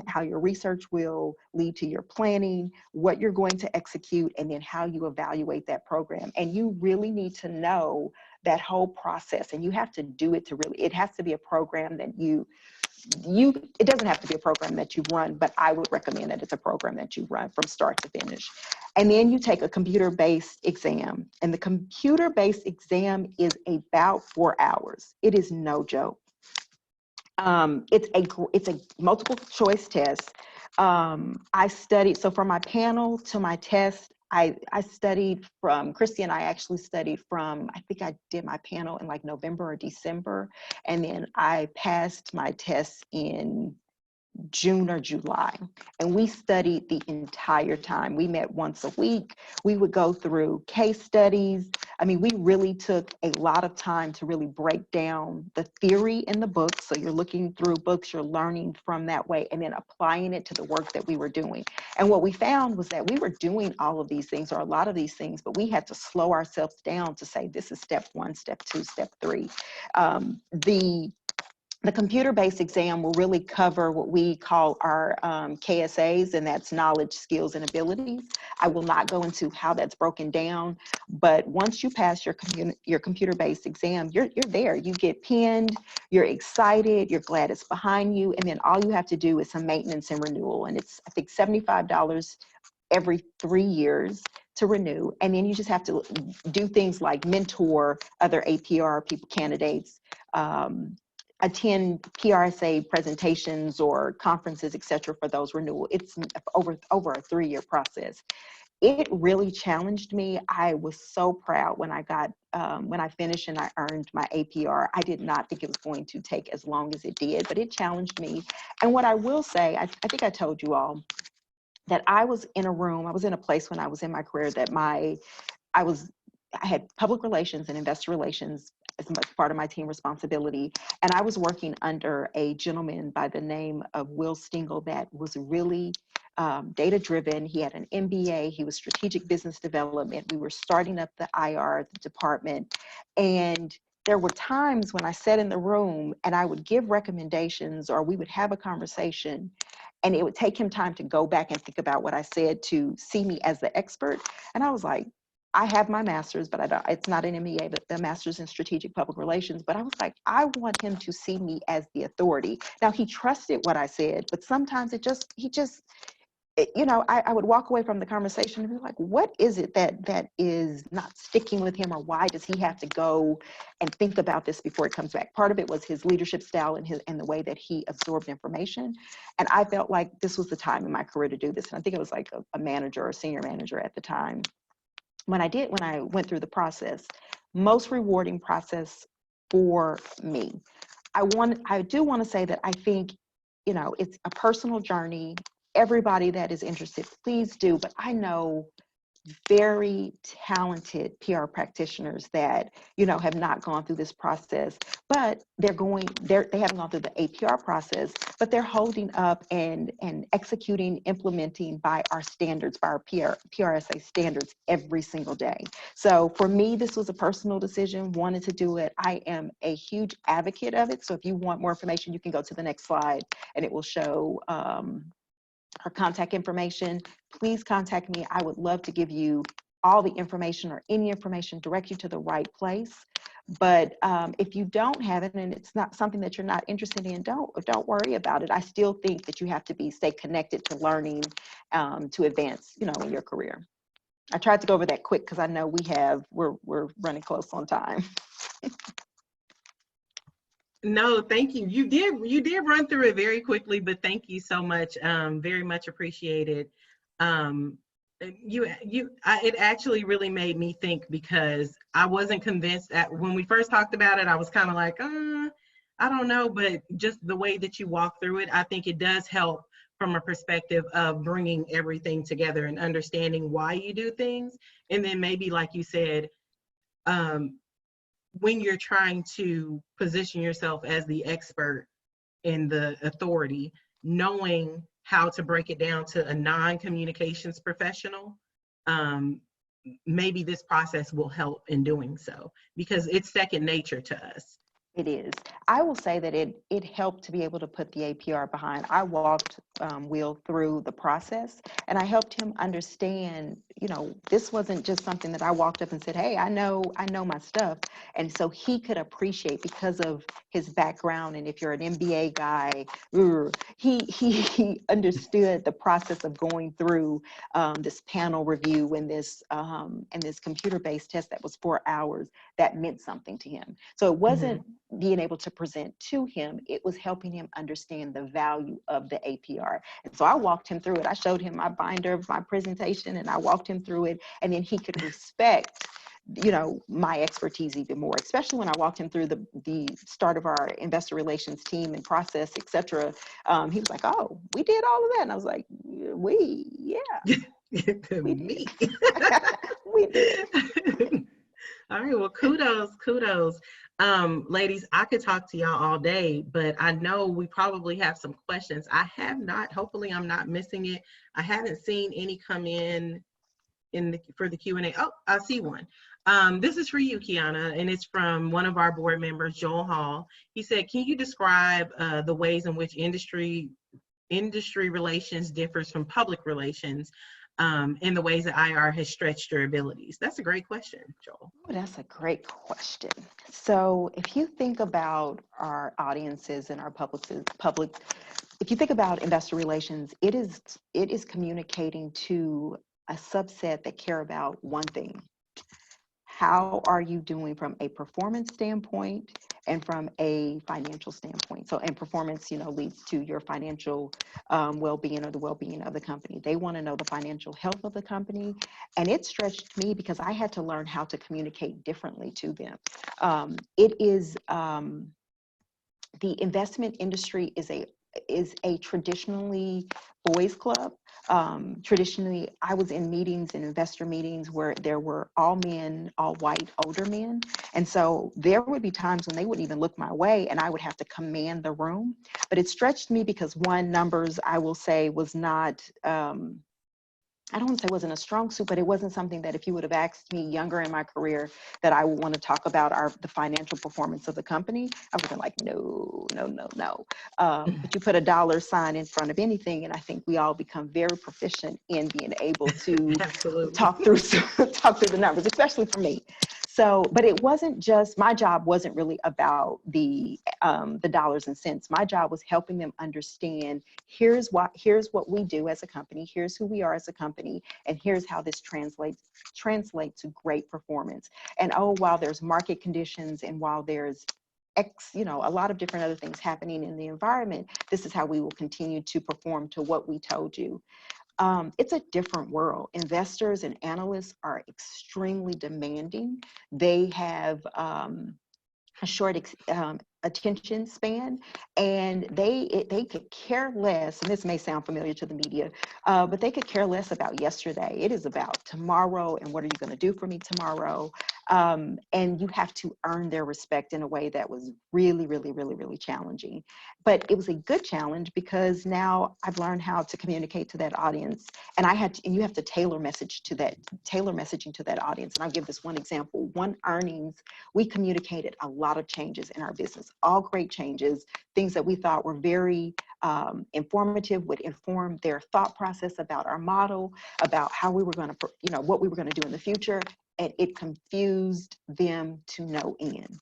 how your research will lead to your planning, what you're going to execute, and then how you evaluate that program. And you really need to know that whole process, and you have to do it it has to be a program that it doesn't have to be a program that you run, but I would recommend that it's a program that you run from start to finish. And then you take a computer-based exam. And the computer-based exam is about 4 hours. It is no joke. It's a multiple choice test. I studied, so from my panel to my test, I studied from, Christy and I actually studied from, I think I did my panel in like November or December. And then I passed my test in June or July. And we studied the entire time. We met once a week. We would go through case studies. I mean, we really took a lot of time to really break down the theory in the book. So you're looking through books, you're learning from that way, and then applying it to the work that we were doing. And what we found was that we were doing all of these things, or a lot of these things, but we had to slow ourselves down to say, this is step 1, step 2, step 3. The computer-based exam will really cover what we call our KSAs, and that's knowledge, skills, and abilities. I will not go into how that's broken down, but once you pass your computer-based exam, you're there. You get pinned, you're excited, you're glad it's behind you, and then all you have to do is some maintenance and renewal, and it's, I think, $75 every 3 years to renew. And then you just have to do things like mentor other APR people, candidates, attend PRSA presentations or conferences, et cetera, for those renewal. It's over a 3-year process. It really challenged me. I was so proud when I got, when I finished and I earned my APR. I did not think it was going to take as long as it did, but it challenged me. And what I will say, I think I told you all that I was in a room, I was in a place when I was in my career that I had public relations and investor relations as much part of my team responsibility. And I was working under a gentleman by the name of Will Stingle that was really data-driven. He had an MBA. He was strategic business development. We were starting up the IR department. And there were times when I sat in the room and I would give recommendations, or we would have a conversation, and it would take him time to go back and think about what I said to see me as the expert. And I was like, I have my master's, but it's not an MBA, but the master's in strategic public relations. But I was like, I want him to see me as the authority. Now, he trusted what I said, but sometimes I would walk away from the conversation and be like, what is it that is not sticking with him, or why does he have to go and think about this before it comes back? Part of it was his leadership style and the way that he absorbed information. And I felt like this was the time in my career to do this. And I think it was like a manager or senior manager at the time. When I went through the process, most rewarding process for me. I do want to say that I think, it's a personal journey. Everybody that is interested, please do. But I know very talented PR practitioners that, have not gone through this process, but they haven't gone through the APR process, but they're holding up and executing, implementing by our standards, by our PRSA standards every single day. So for me, this was a personal decision, wanted to do it. I am a huge advocate of it. So if you want more information, you can go to the next slide and it will show her contact information. Please contact me. I would love to give you all the information, or any information, direct you to the right place. But if you don't have it and it's not something that you're not interested in, don't worry about it. I still think that you have to stay connected to learning to advance, in your career. I tried to go over that quick because I know we're running close on time. No, thank you. You did run through it very quickly, but thank you so much. Very much appreciated. It actually really made me think, because I wasn't convinced when we first talked about it. I was kind of like, I don't know, but just the way that you walk through it, I think it does help from a perspective of bringing everything together and understanding why you do things. And then maybe, like you said, when you're trying to position yourself as the expert in the authority, knowing how to break it down to a non-communications professional, maybe this process will help in doing so, because it's second nature to us. It is. I will say that it helped to be able to put the APR behind. I walked Will through the process, and I helped him understand you know, this wasn't just something that I walked up and said, hey, I know my stuff. And so he could appreciate, because of his background, and if you're an MBA guy, he understood the process of going through this panel review and this computer-based test that was 4 hours. That meant something to him. So it wasn't being able to present to him, it was helping him understand the value of the APR. And so I walked him through it. I showed him my binder of my presentation, and I walked him through it, and then he could respect, you know, my expertise even more, especially when I walked him through the start of our investor relations team and process, et cetera. He was like, oh, we did all of that. And I was like, yeah, we Me. did. We did. All right, well, kudos. Ladies, I could talk to y'all all day, but I know we probably have some questions. I have not, hopefully I'm not missing it. I haven't seen any come in for the Q&A. Oh, I see one. This is for you, Quiana, and it's from one of our board members, Joel Hall. He said, can you describe the ways in which industry relations differs from public relations, in the ways that IR has stretched your abilities? That's a great question, Joel. Oh, that's a great question. So if you think about our audiences and our public, if you think about investor relations, it is communicating to a subset that care about one thing. How are you doing from a performance standpoint and from a financial standpoint? So, and performance, you know, leads to your financial well-being, or the well-being of the company. They want to know the financial health of the company. And it stretched me because I had to learn how to communicate differently to them. The investment industry is a traditionally boys club. Traditionally, I was in meetings and investor meetings where there were all men, all white, older men. And so there would be times when they wouldn't even look my way, and I would have to command the room. But it stretched me because, one, numbers, I will say, was not, I don't want to say wasn't a strong suit, but it wasn't something that if you would have asked me younger in my career that I would want to talk about the financial performance of the company, I would have been like, no. But you put a dollar sign in front of anything, and I think we all become very proficient in being able to talk through the numbers, especially for me. So, but it wasn't just, my job wasn't really about the dollars and cents. My job was helping them understand, here's what we do as a company, here's who we are as a company, and here's how this translates to great performance. And while there's market conditions, and while there's a lot of different other things happening in the environment, this is how we will continue to perform to what we told you. It's a different world. Investors and analysts are extremely demanding. They have a short attention span, and they could care less, and this may sound familiar to the media, but they could care less about yesterday. It is about tomorrow, and what are you going to do for me tomorrow? And you have to earn their respect in a way that was really, really, really, really challenging. But it was a good challenge because now I've learned how to communicate to that audience, and you have to tailor messaging to that audience. And I'll give this one example. One earnings, we communicated a lot of changes in our business, all great changes, things that we thought were very informative, would inform their thought process about our model, about how we were going to, what we were going to do in the future. And it confused them to no end.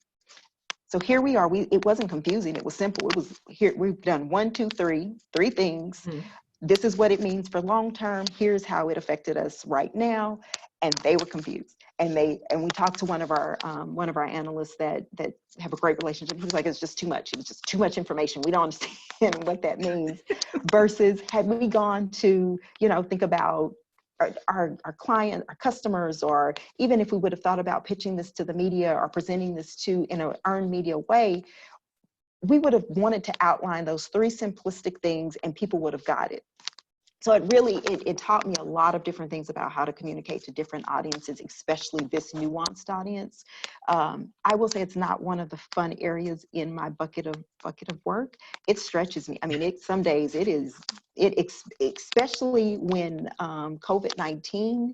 So here we are. It wasn't confusing. It was simple. It was, here we've done 1, 2, 3 things. Mm-hmm. This is what it means for long term. Here's how it affected us right now. And they were confused. And we talked to one of our analysts that have a great relationship. He was like, it's just too much. It was just too much information. We don't understand what that means. Versus had we gone to, think about our client, our customers, or even if we would have thought about pitching this to the media or presenting this in an earned media way, we would have wanted to outline those 3 simplistic things and people would have got it. So it taught me a lot of different things about how to communicate to different audiences, especially this nuanced audience. I will say it's not one of the fun areas in my bucket of work. It stretches me. I mean, some days especially when COVID-19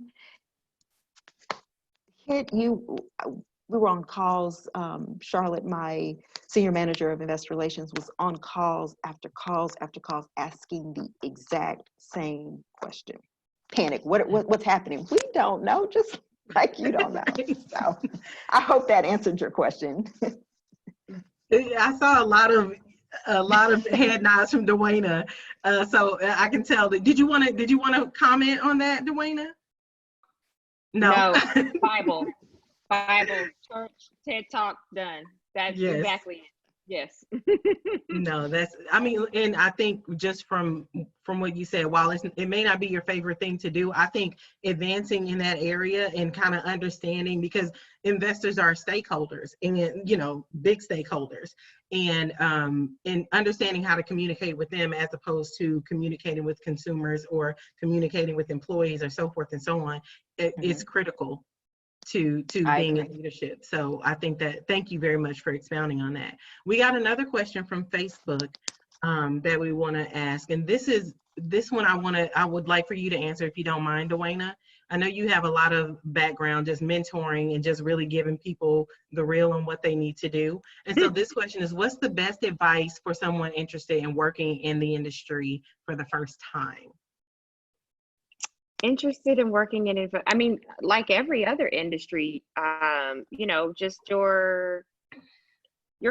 hit you. We were on calls. Charlotte, my senior manager of investor relations, was on calls after calls after calls asking the exact same question. panic. What's happening? We don't know, just like you don't know. So I hope that answered your question. I saw a lot of head nods from Dwayna, so I can tell that. Did you want to comment on that, Dwayna? No. Bible, church, TED Talk, done. That's Yes. exactly it. Yes. No, and I think just from what you said, while it may not be your favorite thing to do, I think advancing in that area and kind of understanding, because investors are stakeholders and, big stakeholders, and understanding how to communicate with them as opposed to communicating with consumers or communicating with employees or so forth and so on, it's critical to being in leadership. So I think thank you very much for expounding on that. We got another question from Facebook that we want to ask, and this one I would like for you to answer, if you don't mind, Dwayna. I know you have a lot of background just mentoring and just really giving people the real on what they need to do. And so this question is, what's the best advice for someone interested in working in the industry for the first time? Interested in working in it, I mean, like every other industry, just your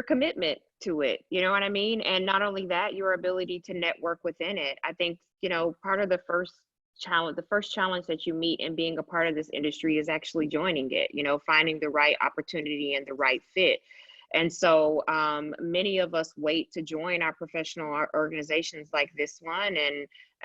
commitment to it, you know what I mean? And not only that, your ability to network within it. I think, part of the first challenge that you meet in being a part of this industry is actually joining it, finding the right opportunity and the right fit. And so many of us wait to join our professional organizations like this one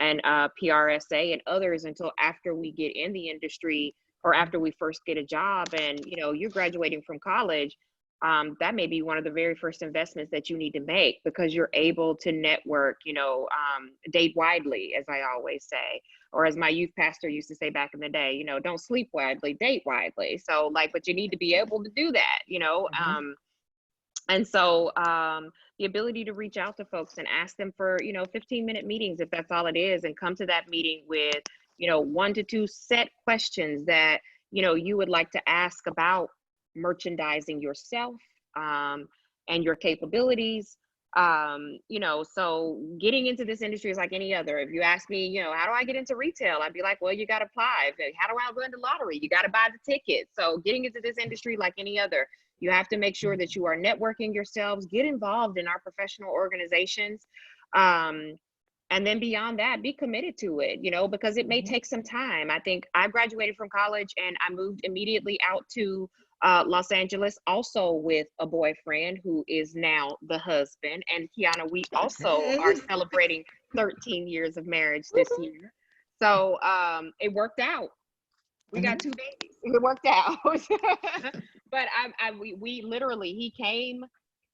and PRSA and others until after we get in the industry or after we first get a job. And, you're graduating from college, that may be one of the very first investments that you need to make, because you're able to network, date widely, as I always say, or as my youth pastor used to say back in the day, don't sleep widely, date widely. So but you need to be able to do that, And so the ability to reach out to folks and ask them for, 15-minute meetings, if that's all it is, and come to that meeting with, 1 to 2 set questions that, you would like to ask about merchandising yourself and your capabilities. So getting into this industry is like any other. If you ask me, how do I get into retail? I'd be like, well, you got to apply. How do I win the lottery? You got to buy the ticket. So getting into this industry like any other, you have to make sure that you are networking yourselves, get involved in our professional organizations. And then beyond that, be committed to it, because it may take some time. I think I graduated from college and I moved immediately out to Los Angeles, also with a boyfriend who is now the husband. And Quiana, we also are celebrating 13 years of marriage this year. So it worked out. We got 2 babies. It worked out. But we literally, he came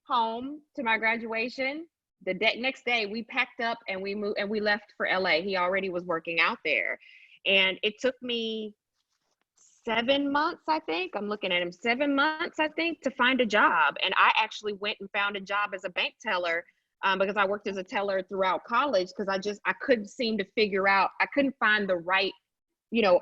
home to my graduation. The next day we packed up and we moved and we left for LA. He already was working out there. And it took me 7 months, I think. I'm looking at him, 7 months, I think, to find a job. And I actually went and found a job as a bank teller because I worked as a teller throughout college, because I couldn't seem to figure out, I couldn't find the right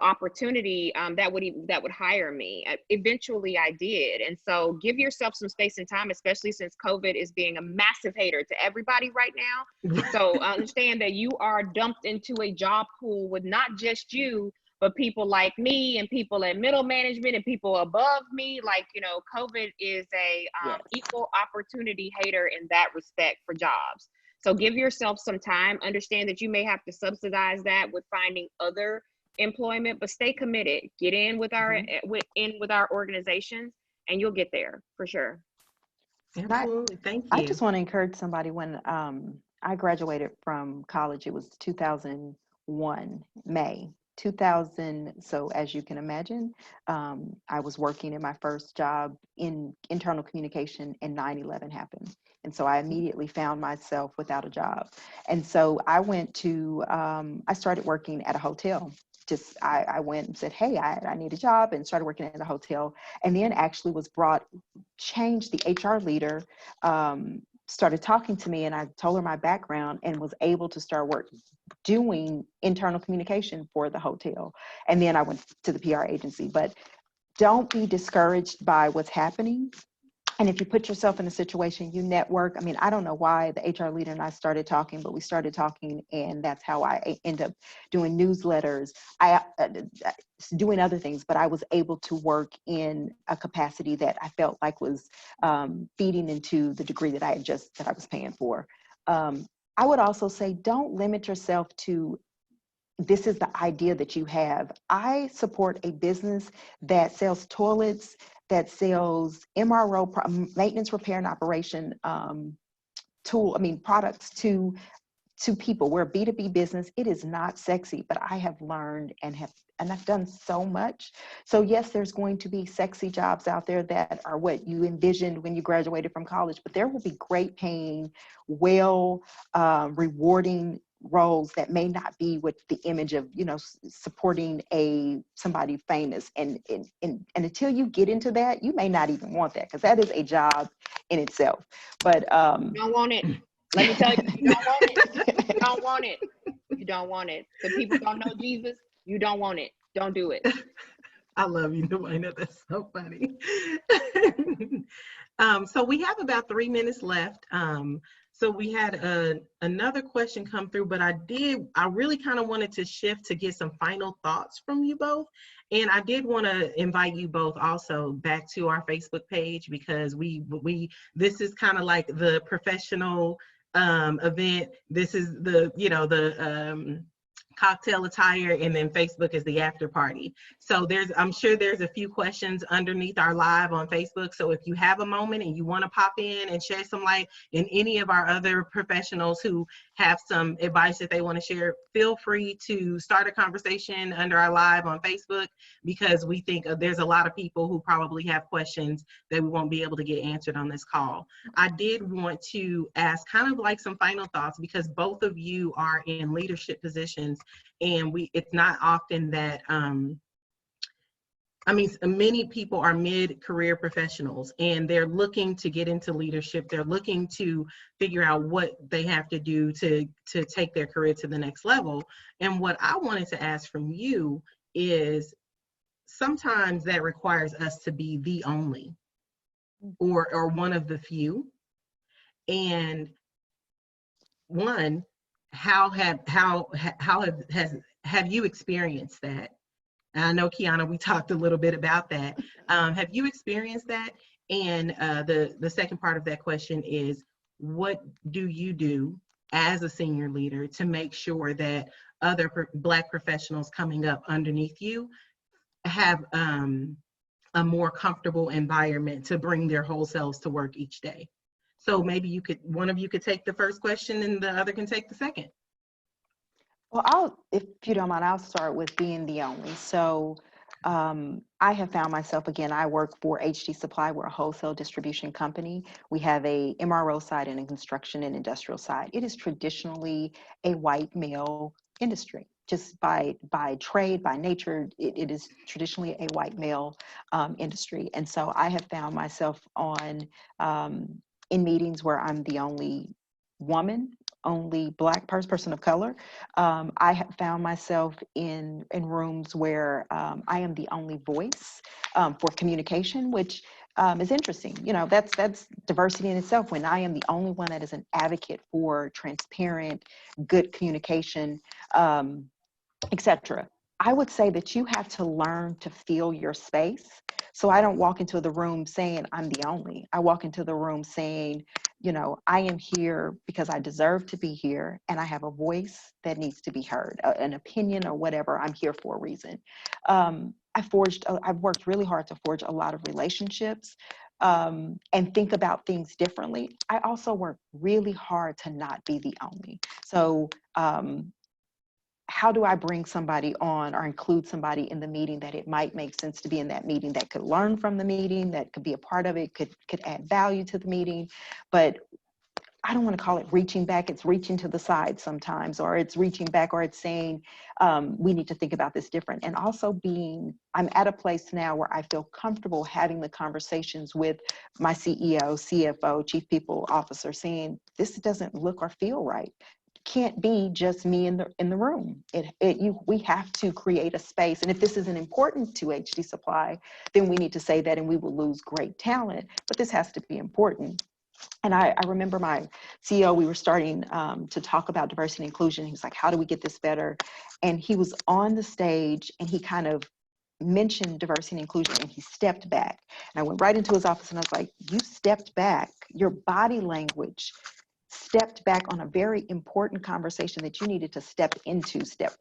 opportunity that would hire me. Eventually I did. And so give yourself some space and time, especially since COVID is being a massive hater to everybody right now. So understand that you are dumped into a job pool with not just you, but people like me and people at middle management and people above me. COVID is a equal opportunity hater in that respect for jobs. So give yourself some time. Understand that you may have to subsidize that with finding other employment, but stay committed. Get in with our organizations, and you'll get there for sure. Absolutely. Thank you. I just want to encourage somebody. When I graduated from college, it was 2001, May 2000. So as you can imagine, I was working in my first job in internal communication, and 9/11 happened. And so I immediately found myself without a job. And so I went to, I started working at a hotel. I went and said, hey, I need a job, and started working at a hotel. And then actually changed the HR leader, started talking to me, and I told her my background and was able to start doing internal communication for the hotel. And then I went to the PR agency. But don't be discouraged by what's happening. And if you put yourself in a situation, you network. I mean, I don't know why the HR leader and I started talking, but we started talking, and that's how I end up doing newsletters, doing other things. But I was able to work in a capacity that I felt like was feeding into the degree that I was paying for. I would also say, don't limit yourself to, this is the idea that you have. I support a business that sells toilets, that sells MRO, maintenance, repair, and operation products to people. We're a B2B business. It is not sexy, but I have learned and I've done so much. So yes, there's going to be sexy jobs out there that are what you envisioned when you graduated from college, but there will be great paying, rewarding roles that may not be with the image of, supporting somebody famous. And until you get into that, you may not even want that, because that is a job in itself. But you don't want it. Let me tell you, you don't want it. You don't want it. You don't want it. The people don't know Jesus. You don't want it. Don't do it. I love you, Dwayna. That's so funny. So we have about 3 minutes left. So we had another question come through, but I really kind of wanted to shift to get some final thoughts from you both. And I did want to invite you both also back to our Facebook page, because this is kind of like the professional event. This is the cocktail attire, and then Facebook is the after party. So I'm sure there's a few questions underneath our live on Facebook. So if you have a moment and you want to pop in and shed some light, in any of our other professionals who have some advice that they want to share, feel free to start a conversation under our live on Facebook, because we think there's a lot of people who probably have questions that we won't be able to get answered on this call. I did want to ask kind of like some final thoughts, because both of you are in leadership positions, and it's not often that, many people are mid-career professionals and they're looking to get into leadership. They're looking to figure out what they have to do to take their career to the next level. And what I wanted to ask from you is, sometimes that requires us to be the only or one of the few. And one, have you experienced that? And I know, Quiana, we talked a little bit about that. Have you experienced that? And the second part of that question is, what do you do as a senior leader to make sure that other Black professionals coming up underneath you have a more comfortable environment to bring their whole selves to work each day? So maybe one of you could take the first question and the other can take the second. Well, if you don't mind, I'll start with being the only. So I have found myself, again, I work for HD Supply. We're a wholesale distribution company. We have a MRO side and a construction and industrial side. It is traditionally a white male industry. Just by trade, by nature, it is traditionally a white male industry. And so I have found myself in meetings where I'm the only woman, only Black person of color. I have found myself in rooms where I am the only voice for communication, which is interesting. That's diversity in itself, when I am the only one that is an advocate for transparent, good communication, etc. I would say that you have to learn to feel your space. So I don't walk into the room saying I'm the only. I walk into the room saying, I am here because I deserve to be here, and I have a voice that needs to be heard, an opinion or whatever. I'm here for a reason. I've worked really hard to forge a lot of relationships and think about things differently. I also work really hard to not be the only. So how do I bring somebody on or include somebody in the meeting that it might make sense to be in that meeting, that could learn from the meeting, that could be a part of it, could add value to the meeting? But I don't want to call it reaching back. It's reaching to the side sometimes, or it's reaching back, or it's saying, we need to think about this different. And also I'm at a place now where I feel comfortable having the conversations with my CEO, CFO, Chief People Officer, saying, this doesn't look or feel right. can't be just me in the room. We have to create a space. And if this isn't important to HD Supply, then we need to say that, and we will lose great talent. But this has to be important. And I remember my CEO, we were starting to talk about diversity and inclusion. He was like, how do we get this better? And he was on the stage and he kind of mentioned diversity and inclusion, and he stepped back. And I went right into his office and I was like, you stepped back. Your body language stepped back on a very important conversation that you needed to step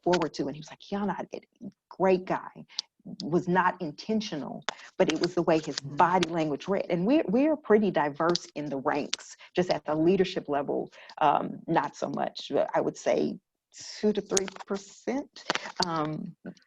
forward to. And he was like, Quiana, great guy. Was not intentional, but it was the way his body language read. And we're pretty diverse in the ranks, just at the leadership level, not so much. I would say 2 to 3%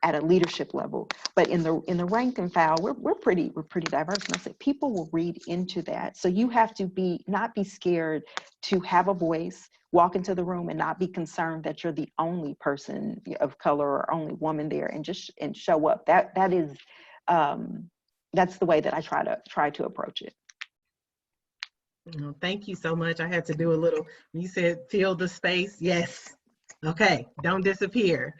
at a leadership level, but in the rank and file, we're pretty diverse. And I said people will read into that, so you have to not be scared to have a voice, walk into the room, and not be concerned that you're the only person of color or only woman there, and show up. That is that's the way that I try to approach it. Oh, thank you so much. I had to do a little. You said fill the space. Yes. Okay, don't disappear.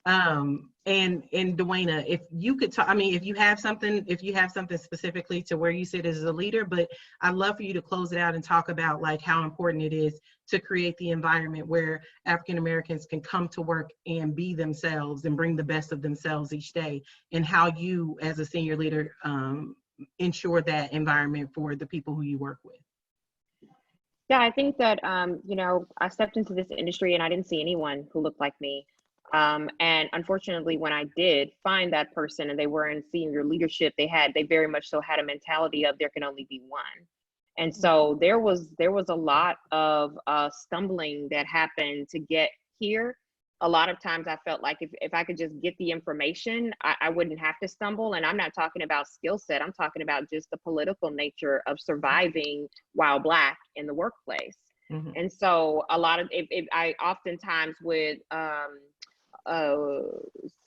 And Dwayna, if you could talk, I mean, if you have something specifically to where you sit as a leader, but I'd love for you to close it out and talk about like how important it is to create the environment where African Americans can come to work and be themselves and bring the best of themselves each day, and how you as a senior leader ensure that environment for the people who you work with. Yeah, I think that, I stepped into this industry and I didn't see anyone who looked like me. And unfortunately, when I did find that person and they were in senior leadership, they very much so had a mentality of there can only be one. And so there was a lot of stumbling that happened to get here. A lot of times I felt like if I could just get the information, I wouldn't have to stumble. And I'm not talking about skill set. I'm talking about just the political nature of surviving while Black in the workplace. Mm-hmm. And so a lot of, I oftentimes would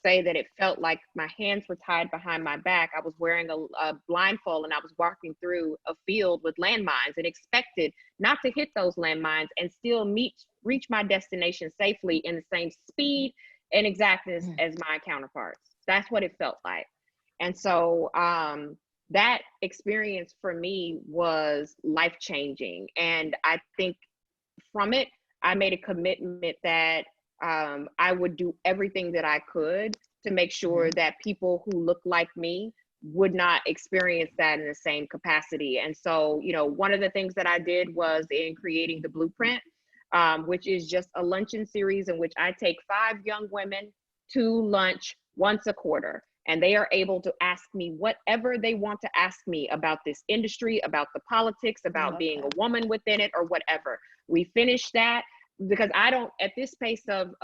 say that it felt like my hands were tied behind my back. I was wearing a blindfold and I was walking through a field with landmines and expected not to hit those landmines and still reach my destination safely in the same speed and exactness as my counterparts. That's what it felt like. And so that experience for me was life-changing. And I think from it, I made a commitment that I would do everything that I could to make sure that people who look like me would not experience that in the same capacity. And so, one of the things that I did was in creating the Blueprint, which is just a luncheon series in which I take 5 young women to lunch once a quarter. And they are able to ask me whatever they want to ask me about this industry, about the politics, about being a woman within it, or whatever. We finish that. Because I don't, at this pace of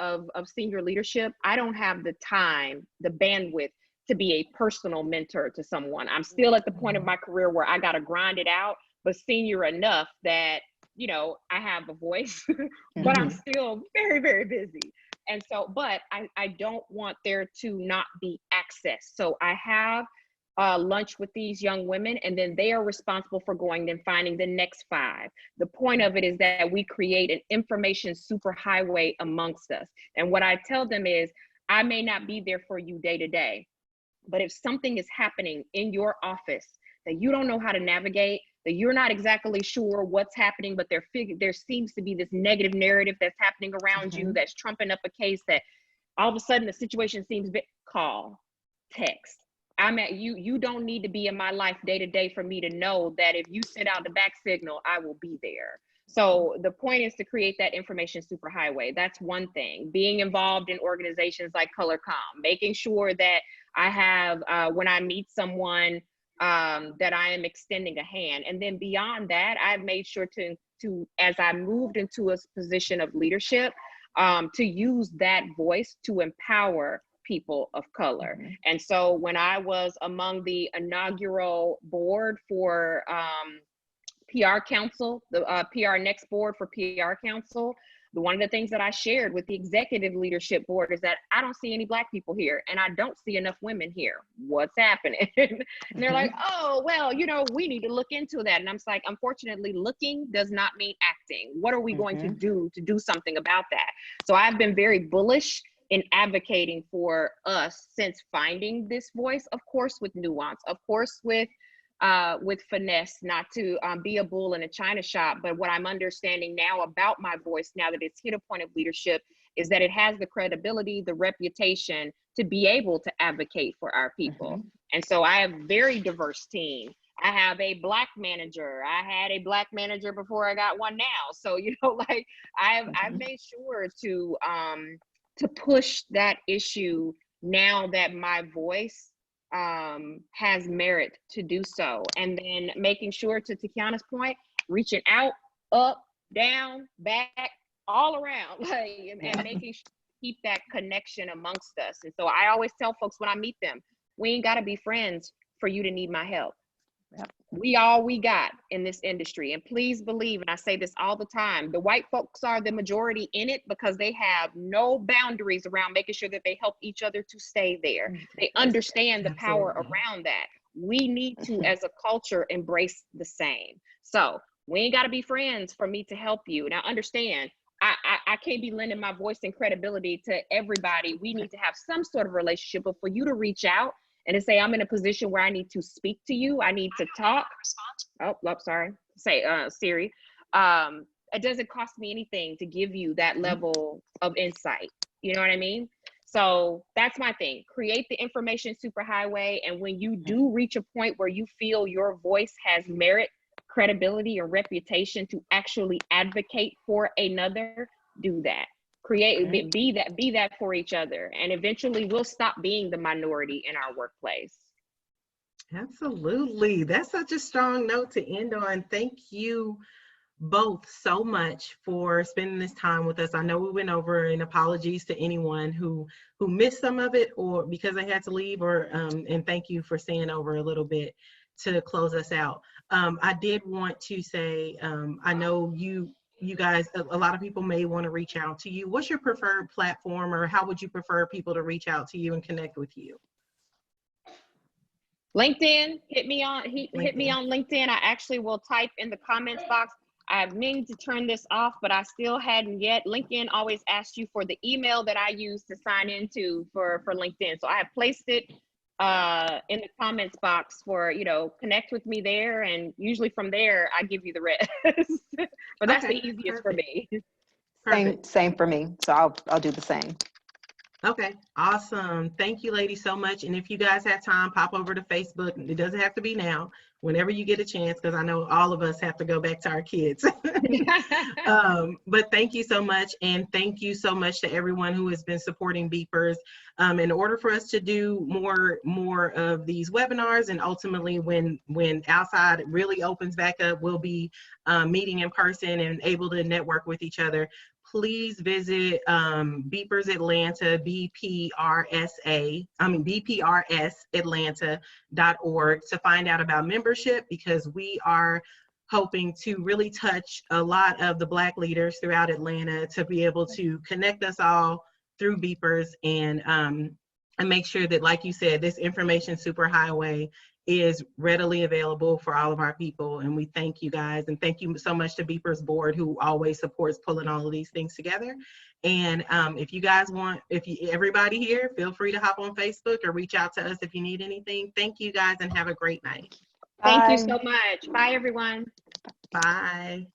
senior leadership, I don't have the time, the bandwidth to be a personal mentor to someone. I'm still at the point of my career where I got to grind it out, but senior enough that, I have a voice, but I'm still very, very busy. And so, but I don't want there to not be access. So I have lunch with these young women, and then they are responsible for going and finding the next 5. The point of it is that we create an information superhighway amongst us. And what I tell them is, I may not be there for you day to day, but if something is happening in your office that you don't know how to navigate, that you're not exactly sure what's happening, but there seems to be this negative narrative that's happening around you that's trumping up a case that all of a sudden the situation seems call, text. You don't need to be in my life day to day for me to know that if you send out the back signal, I will be there. So the point is to create that information superhighway. That's one thing. Being involved in organizations like ColorCom, making sure that I have, when I meet someone, that I am extending a hand. And then beyond that, I've made sure to as I moved into a position of leadership, to use that voice to empower people of color. And so when I was among the inaugural board for PR Council, the PR Next board for PR Council, one of the things that I shared with the executive leadership board is that I don't see any Black people here and I don't see enough women here. What's happening? And they're like, oh, well, you know, we need to look into that. And I'm like, unfortunately, looking does not mean acting. What are we going to do something about that? So I've been very bullish in advocating for us since finding this voice, of course, with nuance, of course, with finesse, not to be a bull in a china shop. But what I'm understanding now about my voice, now that it's hit a point of leadership, is that it has the credibility, the reputation to be able to advocate for our people. And so I have a very diverse team. I have a Black manager. I had a Black manager before I got one now. So, you know, like I've made sure to push that issue now that my voice has merit to do so. And then making sure, to Quiana's point, reaching out, up, down, back, all around, like, and making sure to keep that connection amongst us. And so I always tell folks when I meet them, we ain't gotta be friends for you to need my help. We all we got in this industry. And please believe, and I say this all the time, the white folks are the majority in it because they have no boundaries around making sure that they help each other to stay there. They understand the power around that. We need to, as a culture, embrace the same. So we ain't got to be friends for me to help you. Now understand, I can't be lending my voice and credibility to everybody. We need to have some sort of relationship, but for you to reach out and to say, I'm in a position where I need to speak to you, I need to talk. Oh, sorry. Say, Siri. It doesn't cost me anything to give you that level of insight. You know what I mean? So that's my thing. Create the information superhighway. And when you do reach a point where you feel your voice has merit, credibility, or reputation to actually advocate for another, do that. Create, be that for each other. And eventually we'll stop being the minority in our workplace. Absolutely. That's such a strong note to end on. Thank you both so much for spending this time with us. I know we went over, and apologies to anyone who missed some of it or because they had to leave, or and thank you for staying over a little bit to close us out. I did want to say, I know you guys, a lot of people may want to reach out to you. What's your preferred platform, or how would you prefer people to reach out to you and connect with you? LinkedIn, hit me on LinkedIn. I actually will type in the comments box. I mean to turn this off, but I still hadn't yet. LinkedIn always asks you for the email that I use to sign into for LinkedIn. So I have placed it in the comments box for, you know, connect with me there. And usually from there, I give you the rest. But that's the easiest for me. Same for me. So I'll do the same. Okay, awesome. Thank you, ladies, so much. And if you guys have time, pop over to Facebook. It doesn't have to be now, whenever you get a chance, because I know all of us have to go back to our kids. But thank you so much. And thank you so much to everyone who has been supporting Beepers. In order for us to do more of these webinars, and ultimately when outside really opens back up, we'll be meeting in person and able to network with each other. Please visit Beepers Atlanta, BPRSAtlanta.org to find out about membership, because we are hoping to really touch a lot of the Black leaders throughout Atlanta to be able to connect us all through Beepers and make sure that, like you said, this information superhighway is readily available for all of our people. And we thank you guys, and thank you so much to Beepers board, who always supports pulling all of these things together. And if you guys want, everybody here, feel free to hop on Facebook or reach out to us if you need anything. Thank you guys, and have a great night. Thank you so much. Bye, everyone. Bye.